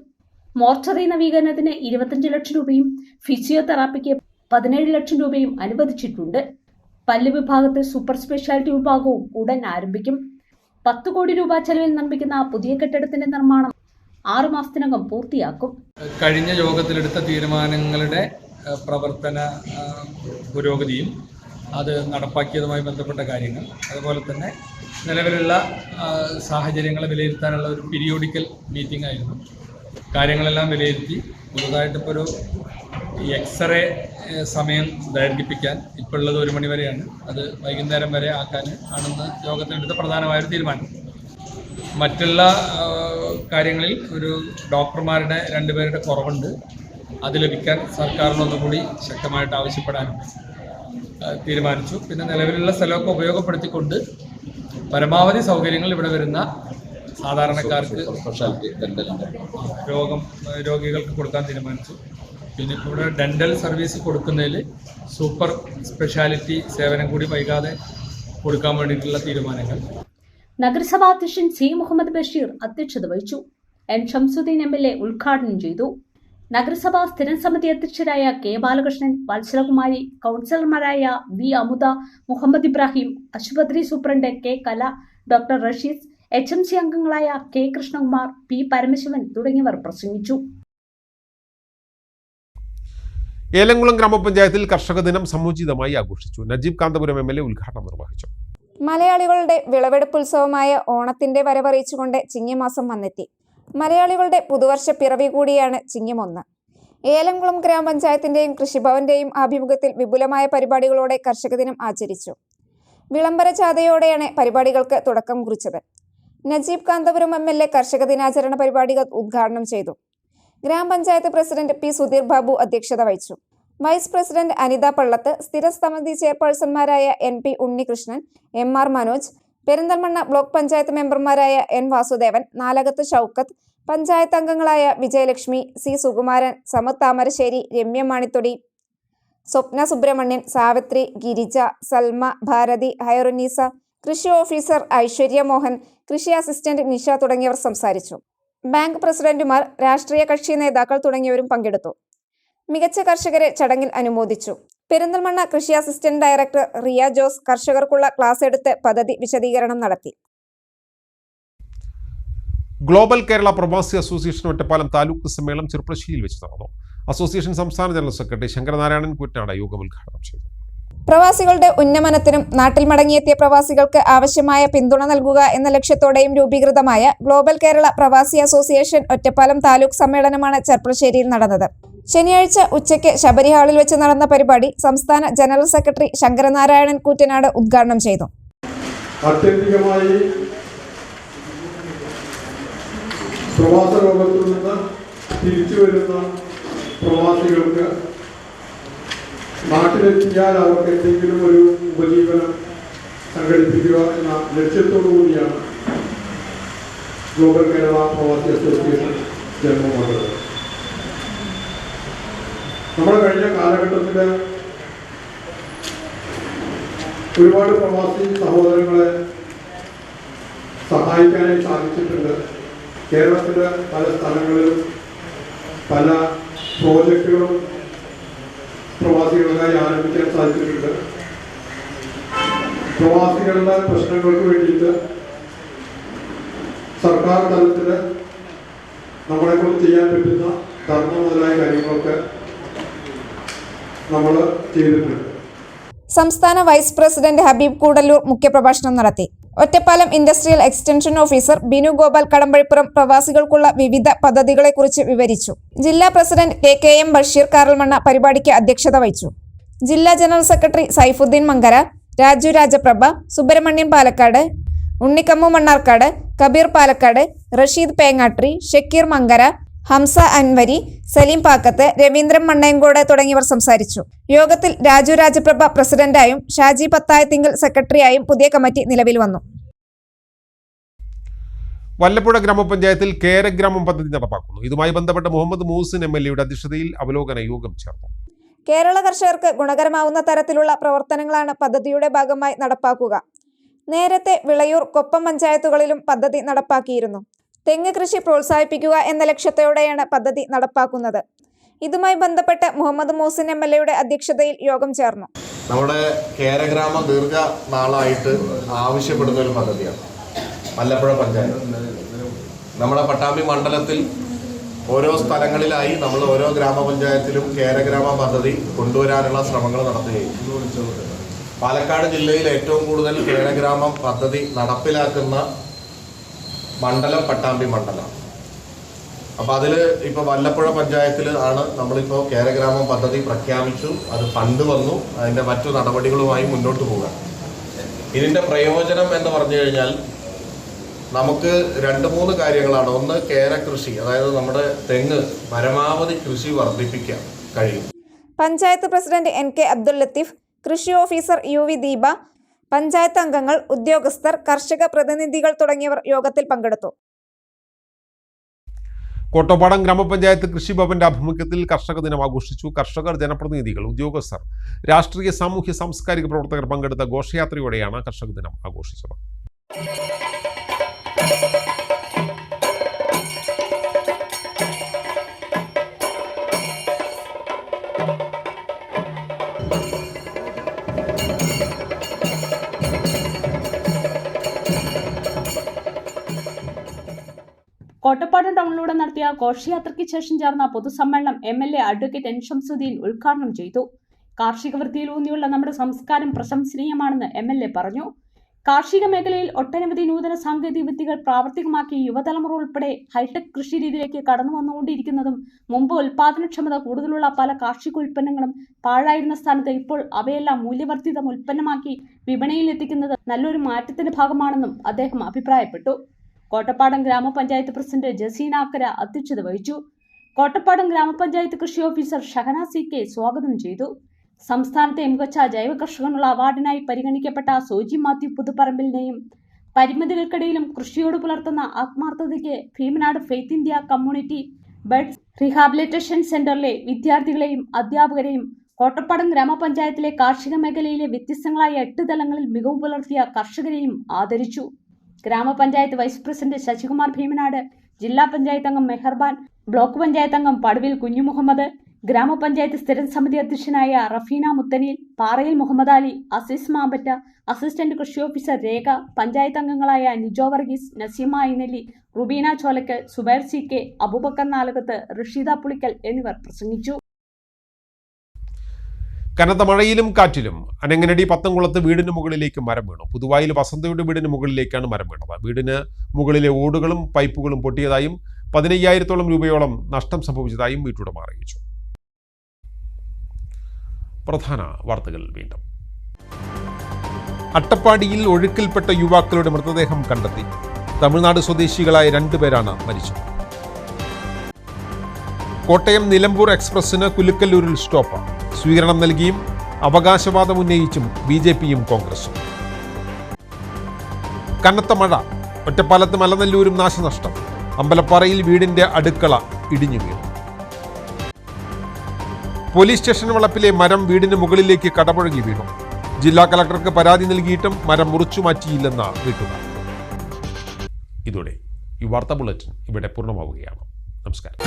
മോർച്ചറി നവീകരണത്തിന് 25 ലക്ഷം രൂപയും ഫിസിയോതെറാപ്പിക്ക് 17 ലക്ഷം രൂപയും അനുവദിച്ചിട്ടുണ്ട്. പല്ല് വിഭാഗത്തിൽ സൂപ്പർ സ്പെഷ്യാലിറ്റി വിഭാഗവും ഉടൻ ആരംഭിക്കും. 10 കോടി രൂപ ചെലവിൽ നിർമ്മിക്കുന്ന പുതിയ കെട്ടിടത്തിന്റെ നിർമ്മാണം 6 മാസത്തിനകം പൂർത്തിയാക്കും. കഴിഞ്ഞ യോഗത്തിലെടുത്ത തീരുമാനങ്ങളുടെ പ്രവർത്തന പുരോഗതിയും അത് നടപ്പാക്കിയതുമായി ബന്ധപ്പെട്ട കാര്യങ്ങൾ, അതുപോലെ തന്നെ നിലവിലുള്ള സാഹചര്യങ്ങളെ വിലയിരുത്താനുള്ള ഒരു പീരിയോഡിക്കൽ മീറ്റിംഗ് ആയിരുന്നു. കാര്യങ്ങളെല്ലാം വിലയിരുത്തി പുതുതായിട്ടിപ്പോൾ ഒരു എക്സ്റേ സമയം ദൈർഘിപ്പിക്കാൻ ഇപ്പോൾ ഉള്ളത് 1 മണി വരെയാണ്. അത് വൈകുന്നേരം വരെ ആക്കാൻ ആണെന്ന് യോഗത്തിലെടുത്ത പ്രധാനമായൊരു തീരുമാനം. മറ്റുള്ള കാര്യങ്ങളിൽ ഒരു ഡോക്ടർമാരുടെ 2 പേരുടെ കുറവുണ്ട്. അത് ലഭിക്കാൻ സർക്കാരിനൊന്നുകൂടി ശക്തമായിട്ട് ആവശ്യപ്പെടാനും തീരുമാനിച്ചു. പിന്നെ നിലവിലുള്ള സ്ഥലമൊക്കെ ഉപയോഗപ്പെടുത്തിക്കൊണ്ട് പരമാവധി സൗകര്യങ്ങൾ ഇവിടെ വരുന്ന സാധാരണക്കാർക്ക് രോഗികൾക്ക് കൊടുക്കാൻ തീരുമാനിച്ചു. പിന്നെ ഇപ്പോൾ ഇവിടെ ഡെൻ്റൽ സർവീസ് കൊടുക്കുന്നതിൽ സൂപ്പർ സ്പെഷ്യാലിറ്റി സേവനം കൂടി വൈകാതെ കൊടുക്കാൻ വേണ്ടിയിട്ടുള്ള തീരുമാനങ്ങൾ. നഗരസഭാ അധ്യക്ഷൻ C. മുഹമ്മദ് ബഷീർ അധ്യക്ഷത വഹിച്ചു. N. ഷംസുദ്ദീൻ MLA ഉദ്ഘാടനം ചെയ്തു. നഗരസഭാ സ്ഥിരം സമിതി അധ്യക്ഷരായ K. ബാലകൃഷ്ണൻ, വത്സലകുമാരി, കൗൺസിലർമാരായ V. അമുദ, മുഹമ്മദ് ഇബ്രാഹിം, ആശുപത്രി സൂപ്രണ്ട് K. കല, ഡോക്ടർ റഷീദ്, HMC അംഗങ്ങളായ K. കൃഷ്ണകുമാർ, P. പരമശിവൻ തുടങ്ങിയവർ പ്രസംഗിച്ചു. ഏലംകുളം ഗ്രാമപഞ്ചായത്തിൽ കർഷക ദിനം സമുചിതമായി ആഘോഷിച്ചു. നജീബ് കാന്തപുരം MLA ഉദ്ഘാടനം നിർവഹിച്ചു. മലയാളികളുടെ വിളവെടുപ്പുത്സവമായ ഓണത്തിന്റെ വരവറിയിച്ചുകൊണ്ട് ചിങ്ങമാസം വന്നെത്തി. മലയാളികളുടെ പുതുവർഷ പിറവി കൂടിയാണ് ചിങ്ങം 1. ഏലംകുളം ഗ്രാമപഞ്ചായത്തിന്റെയും കൃഷിഭവന്റെയും ആഭിമുഖ്യത്തിൽ വിപുലമായ പരിപാടികളോടെ കർഷക ദിനം ആചരിച്ചു. വിളംബര ജാഥയോടെയാണ് പരിപാടികൾക്ക് തുടക്കം കുറിച്ചത്. നജീബ് കാന്തപുരം MLA കർഷക ദിനാചരണ പരിപാടികൾ ഉദ്ഘാടനം ചെയ്തു. ഗ്രാമപഞ്ചായത്ത് പ്രസിഡന്റ് P. സുധീർ ബാബു അധ്യക്ഷത വഹിച്ചു. വൈസ് പ്രസിഡന്റ് അനിത പള്ളത്ത്, സ്ഥിരസമിതി ചെയർപേഴ്സൺമാരായ NP Unnikrishnan, MR Manoj, Perinthalmanna block panchayat മെമ്പർമാരായ N. വാസുദേവൻ, നാലകത്ത് ഷൗക്കത്ത്, പഞ്ചായത്ത് അംഗങ്ങളായ വിജയലക്ഷ്മി, C. സുകുമാരൻ, സമത് താമരശ്ശേരി, രമ്യ മാണിത്തൊടി, സ്വപ്ന സുബ്രഹ്മണ്യൻ, സാവിത്രി, ഗിരിജ, സൽമ, ഭാരതി, ഹൈറുന്നീസ, കൃഷി ഓഫീസർ ഐശ്വര്യ മോഹൻ, കൃഷി അസിസ്റ്റന്റ് നിഷ തുടങ്ങിയവർ സംസാരിച്ചു. ബാങ്ക് പ്രസിഡന്റുമാർ, രാഷ്ട്രീയ കക്ഷി നേതാക്കൾ തുടങ്ങിയവരും പങ്കെടുത്തു. മികച്ച കർഷകരെ ചടങ്ങിൽ അനുമോദിച്ചു. പെരിന്തൽമണ്ണ കൃഷി അസിസ്റ്റന്റ് ഡയറക്ടർ റിയ ജോസ് കർഷകർക്കുള്ള ക്ലാസ് എടുത്ത് പദ്ധതി വിശദീകരണം നടത്തി. ഗ്ലോബൽ കേരള പ്രവാസി അസോസിയേഷൻ ഒറ്റപ്പാലം താലൂക്ക് സമ്മേളനം ചെറുപ്പശ്ശേരിയിൽ വെച്ച് നടന്നു. അസോസിയേഷൻ സംസ്ഥാന ജനറൽ സെക്രട്ടറി ശങ്കരനാരായണൻ കൂറ്റനാട് യോഗം ഉദ്ഘാടനം ചെയ്തു. പ്രവാസികളുടെ ഉന്നമനത്തിനും നാട്ടിൽ മടങ്ങിയെത്തിയ പ്രവാസികൾക്ക് ആവശ്യമായ പിന്തുണ നൽകുക എന്ന ലക്ഷ്യത്തോടെയും രൂപീകൃതമായ ഗ്ലോബൽ കേരള പ്രവാസി അസോസിയേഷൻ ഒറ്റപ്പാലം താലൂക്ക് സമ്മേളനമാണ് ചെർപ്പളശ്ശേരിയിൽ നടന്നത്. ശനിയാഴ്ച ഉച്ചയ്ക്ക് ശബരി ഹാളിൽ വെച്ച് നടന്ന പരിപാടി സംസ്ഥാന ജനറൽ സെക്രട്ടറി ശങ്കരനാരായണൻ കൂറ്റനാട് ഉദ്ഘാടനം ചെയ്തു. ആത്യന്തികമായി പ്രവാസ ലോകത്തു നിന്ന് തിരിച്ചു വരുന്ന പ്രവാസികൾക്ക് നാട്ടിലെത്തിയാൽ അവർക്ക് എന്തെങ്കിലും ഒരു ഉപജീവനം സംഘടിപ്പിക്കുക എന്ന ലക്ഷ്യത്തോടു കൂടിയാണ് ഗ്ലോബൽ കേരള പ്രവാസി അസോസിയേഷൻ ജന്മം കൊണ്ടത്. നമ്മുടെ കഴിഞ്ഞ കാലഘട്ടത്തിൽ ഒരുപാട് പ്രവാസി സഹോദരങ്ങളെ സഹായിക്കാനായി സാധിച്ചിട്ടുണ്ട്. കേരളത്തിലെ പല സ്ഥലങ്ങളിലും പല പ്രോജക്റ്റുകളും പ്രവാസികൾക്കായി ആരംഭിക്കാൻ സാധിച്ചിട്ടുണ്ട്. പ്രവാസികളുടെ പ്രശ്നങ്ങൾക്ക് വേണ്ടിയിട്ട് സർക്കാർ തലത്തിൽ നമ്മളെ കൊണ്ട് ചെയ്യാൻ പറ്റുന്ന ധർമ്മ മുതലായ കാര്യങ്ങളൊക്കെ നമ്മൾ ചെയ്തിട്ടുണ്ട്. സംസ്ഥാന വൈസ് പ്രസിഡന്റ് ഹബീബ് കൂടല്ലൂർ മുഖ്യപ്രഭാഷണം നടത്തി. Ottapalam industrial extension officer Binu Gopal Kadambazhipuram പ്രവാസികൾക്കുള്ള വിവിധ പദ്ധതികളെക്കുറിച്ച് വിവരിച്ചു. ജില്ലാ പ്രസിഡന്റ് KM ബഷീർ കാറൽമണ്ണ പരിപാടിക്ക് അധ്യക്ഷത വഹിച്ചു. ജില്ലാ ജനറൽ സെക്രട്ടറി സൈഫുദ്ദീൻ മങ്കര, രാജു രാജപ്രഭ, സുബ്രഹ്മണ്യം പാലക്കാട്, ഉണ്ണിക്കമ്മു മണ്ണാർക്കാട്, കബീർ പാലക്കാട്, റഷീദ് പേങ്ങാട്രി, ഷക്കീർ മങ്കര, ഹംസ അൻവരി, സലീം പാക്കത്ത്, രവീന്ദ്രൻ മണ്ണയങ്കോട് തുടങ്ങിയവർ സംസാരിച്ചു. യോഗത്തിൽ രാജു രാജപ്രഭ പ്രസിഡന്റായും ഷാജി പത്തായത്തിങ്കൽ സെക്രട്ടറിയായും പുതിയ കമ്മിറ്റി നിലവിൽ വന്നു. വല്ലപ്പുഴ ഗ്രാമപഞ്ചായത്തിൽ കേരഗ്രാമം പദ്ധതി നടപ്പാക്കുന്നു. ഇതുമായി ബന്ധപ്പെട്ട് മുഹമ്മദ് മൂസിൻ MLA അധ്യക്ഷതയിൽ അവലോകന യോഗം ചേർന്നു. കേരള കർഷകർക്ക് ഗുണകരമാവുന്ന തരത്തിലുള്ള പ്രവർത്തനങ്ങളാണ് പദ്ധതിയുടെ ഭാഗമായി നടപ്പാക്കുക. നേരത്തെ വിളയൂർ, കൊപ്പം പഞ്ചായത്തുകളിലും പദ്ധതി നടപ്പാക്കിയിരുന്നു. തെങ്ങ് കൃഷി പ്രോത്സാഹിപ്പിക്കുക എന്ന ലക്ഷ്യത്തോടെയാണ് പദ്ധതി നടപ്പാക്കുന്നത്. ഇതുമായി ബന്ധപ്പെട്ട് മുഹമ്മദ് മൂസിൻ MLA അധ്യക്ഷതയിൽ യോഗം ചേർന്നു. നമ്മുടെ കേരഗ്രാമം ദീർഘനാളായിട്ട് ആവശ്യപ്പെടുന്ന ഒരു പദ്ധതിയാണ് വല്ലപ്പുഴ പഞ്ചായത്ത്. നമ്മുടെ പട്ടാമ്പി മണ്ഡലത്തിൽ ഓരോ സ്ഥലങ്ങളിലായി നമ്മൾ ഓരോ ഗ്രാമപഞ്ചായത്തിലും കേരഗ്രാമ പദ്ധതി കൊണ്ടുവരാനുള്ള ശ്രമങ്ങൾ നടത്തുകയും പാലക്കാട് ജില്ലയിൽ ഏറ്റവും കൂടുതൽ കേരഗ്രാമം പദ്ധതി നടപ്പിലാക്കുന്ന മണ്ഡലം പട്ടാമ്പി മണ്ഡലം. അപ്പോൾ അതിൽ ഇപ്പോൾ വല്ലപ്പുഴ പഞ്ചായത്തിൽ ആണ് നമ്മളിപ്പോൾ കേരഗ്രാമം പദ്ധതി പ്രഖ്യാപിച്ചു. അത് ഫണ്ട് വന്നു. അതിൻ്റെ മറ്റു നടപടികളുമായി മുന്നോട്ട് പോകാം. ഇതിൻ്റെ പ്രയോജനം എന്ന് പറഞ്ഞു കഴിഞ്ഞാൽ നമുക്ക് 2-3 കാര്യങ്ങളാണ്. ഒന്ന്, കേരകൃഷി, അതായത് നമ്മുടെ തെങ്ങ് പരമാവധി കൃഷി വർദ്ധിപ്പിക്കാൻ കഴിയും. പഞ്ചായത്ത് പ്രസിഡന്റ് NK അബ്ദുൽ ലത്തീഫ്, കൃഷി ഓഫീസർ UV ദീപ, പഞ്ചായത്ത് അംഗങ്ങൾ, ഉദ്യോഗസ്ഥർ, കർഷക പ്രതിനിധികൾ തുടങ്ങിയവർ യോഗത്തിൽ പങ്കെടുത്തു. കോട്ടപ്പാടം ഗ്രാമപഞ്ചായത്ത് കൃഷിഭവന്റെ ആഭിമുഖ്യത്തിൽ കർഷക ദിനം ആഘോഷിച്ചു. കർഷകർ, ജനപ്രതിനിധികൾ, ഉദ്യോഗസ്ഥർ, രാഷ്ട്രീയ, സാമൂഹ്യ, സാംസ്കാരിക പ്രവർത്തകർ പങ്കെടുത്ത ഘോഷയാത്രയോടെയാണ് കർഷക ദിനം ആഘോഷിച്ചത്. കോട്ടപ്പാടം ടൗണിലൂടെ നടത്തിയ ഘോഷയാത്രയ്ക്ക് ശേഷം ചേർന്ന പൊതുസമ്മേളനം MLA അഡ്വക്കേറ്റ് N ഷംസുദ്ദീൻ ഉദ്ഘാടനം ചെയ്തു. കാർഷിക വൃത്തിയിൽ ഊന്നിയുള്ള നമ്മുടെ സംസ്കാരം പ്രശംസനീയമാണെന്ന് MLA പറഞ്ഞു. കാർഷിക മേഖലയിൽ ഒട്ടനവധി നൂതന സാങ്കേതിക വിദ്യകൾ പ്രാവർത്തികമാക്കി യുവതലമുറ ഉൾപ്പെടെ ഹൈടെക് കൃഷി രീതിയിലേക്ക് കടന്നു വന്നുകൊണ്ടിരിക്കുന്നതും മുമ്പ് ഉൽപാദനക്ഷമത കൂടുതലുള്ള പല കാർഷിക ഉൽപ്പന്നങ്ങളും പാഴായിരുന്ന സ്ഥാനത്ത് ഇപ്പോൾ അവയെല്ലാം മൂല്യവർദ്ധിത ഉൽപ്പന്നമാക്കി വിപണിയിൽ എത്തിക്കുന്നത് നല്ലൊരു മാറ്റത്തിന്റെ ഭാഗമാണെന്നും അദ്ദേഹം അഭിപ്രായപ്പെട്ടു. കോട്ടപ്പാടം ഗ്രാമപഞ്ചായത്ത് പ്രസിഡന്റ് ജസീന അക്കര അധ്യക്ഷത വഹിച്ചു. കോട്ടപ്പാടം ഗ്രാമപഞ്ചായത്ത് കൃഷി ഓഫീസർ ഷഹന CK സ്വാഗതം ചെയ്തു. സംസ്ഥാനത്തെ മികച്ച ജൈവ കർഷകനുള്ള അവാർഡിനായി പരിഗണിക്കപ്പെട്ട സോജി മാത്യു പുതുപ്പറമ്പിലിനെയും പരിമിതികൾക്കിടയിലും കൃഷിയോട് പുലർത്തുന്ന ആത്മാർത്ഥതയ്ക്ക് Bheemanad faith India community buds rehabilitation സെന്ററിലെ വിദ്യാർത്ഥികളെയും അധ്യാപകരെയും കോട്ടപ്പാടം ഗ്രാമപഞ്ചായത്തിലെ കാർഷിക മേഖലയിലെ വ്യത്യസ്തങ്ങളായ 8 തലങ്ങളിൽ മികവ് പുലർത്തിയ കർഷകരെയും ആദരിച്ചു. ഗ്രാമപഞ്ചായത്ത് വൈസ് പ്രസിഡന്റ് ശശികുമാർ ഭീമനാട്, ജില്ലാ പഞ്ചായത്ത് അംഗം മെഹർബാൻ, ബ്ലോക്ക് പഞ്ചായത്ത് അംഗം പടുവിൽ കുഞ്ഞുമുഹമ്മദ്, ഗ്രാമപഞ്ചായത്ത് സ്ഥിരം സമിതി അധ്യക്ഷനായ റഫീന മുത്തനീൽ, പാറയിൽ മുഹമ്മദ് അലി, അസീസ് മാമ്പറ്റ, അസിസ്റ്റന്റ് കൃഷി ഓഫീസർ രേഖ, പഞ്ചായത്ത് അംഗങ്ങളായ നിജോ വർഗീസ്, നസീമ ഐനലി, റുബീന ചോലക്കൽ, സുബൈർ CK, അബൂബക്കർ നാലകത്ത്, റഷീദ പുളിക്കൽ എന്നിവർ പ്രസംഗിച്ചു. കനത്ത മഴയിലും കാറ്റിലും അനങ്ങനടി പത്തംകുളത്ത് വീടിന് മുകളിലേക്ക് മരം വീണു. പുതുവായിൽ വസന്തയുടെ വീടിന് മുകളിലേക്കാണ് മരം വീണത്. വീടിന് മുകളിലെ ഓടുകളും പൈപ്പുകളും പൊട്ടിയതായും 15,000-ഓളം രൂപയോളം നഷ്ടം സംഭവിച്ചതായും വീട്ടുടമ അറിയിച്ചു. പ്രധാന വാർത്തകൾ വീണ്ടും. അട്ടപ്പാടിയിൽ ഒഴുക്കിൽപ്പെട്ട യുവാക്കളുടെ മൃതദേഹം കണ്ടെത്തി. തമിഴ്നാട് സ്വദേശികളായ 2 പേരാണ് മരിച്ചത്. കോട്ടയം നിലമ്പൂർ എക്സ്പ്രസിന് കുലുക്കല്ലൂരിൽ സ്റ്റോപ്പ്. സ്വീകരണം നൽകിയും അവകാശവാദം ഉന്നയിച്ചും BJPയും കോൺഗ്രസും. കനത്ത മഴ, ഒറ്റപ്പാലത്ത് മലനല്ലൂരും നാശനഷ്ടം. അമ്പലപ്പാറയിൽ വീടിന്റെ അടുക്കള ഇടിഞ്ഞു വീണു. പോലീസ് സ്റ്റേഷൻ വളപ്പിലെ മരം വീടിന് മുകളിലേക്ക് കടപുഴകി വീണു. ജില്ലാ കളക്ടർക്ക് പരാതി നൽകിയിട്ടും മരം മുറിച്ചു മാറ്റിയില്ലെന്ന വീട്ടുകാർ. ഇതോടെ ഈ വാർത്താ ബുള്ളറ്റിൻ ഇവിടെ പൂർണ്ണമാവുകയാണ്. നമസ്കാരം.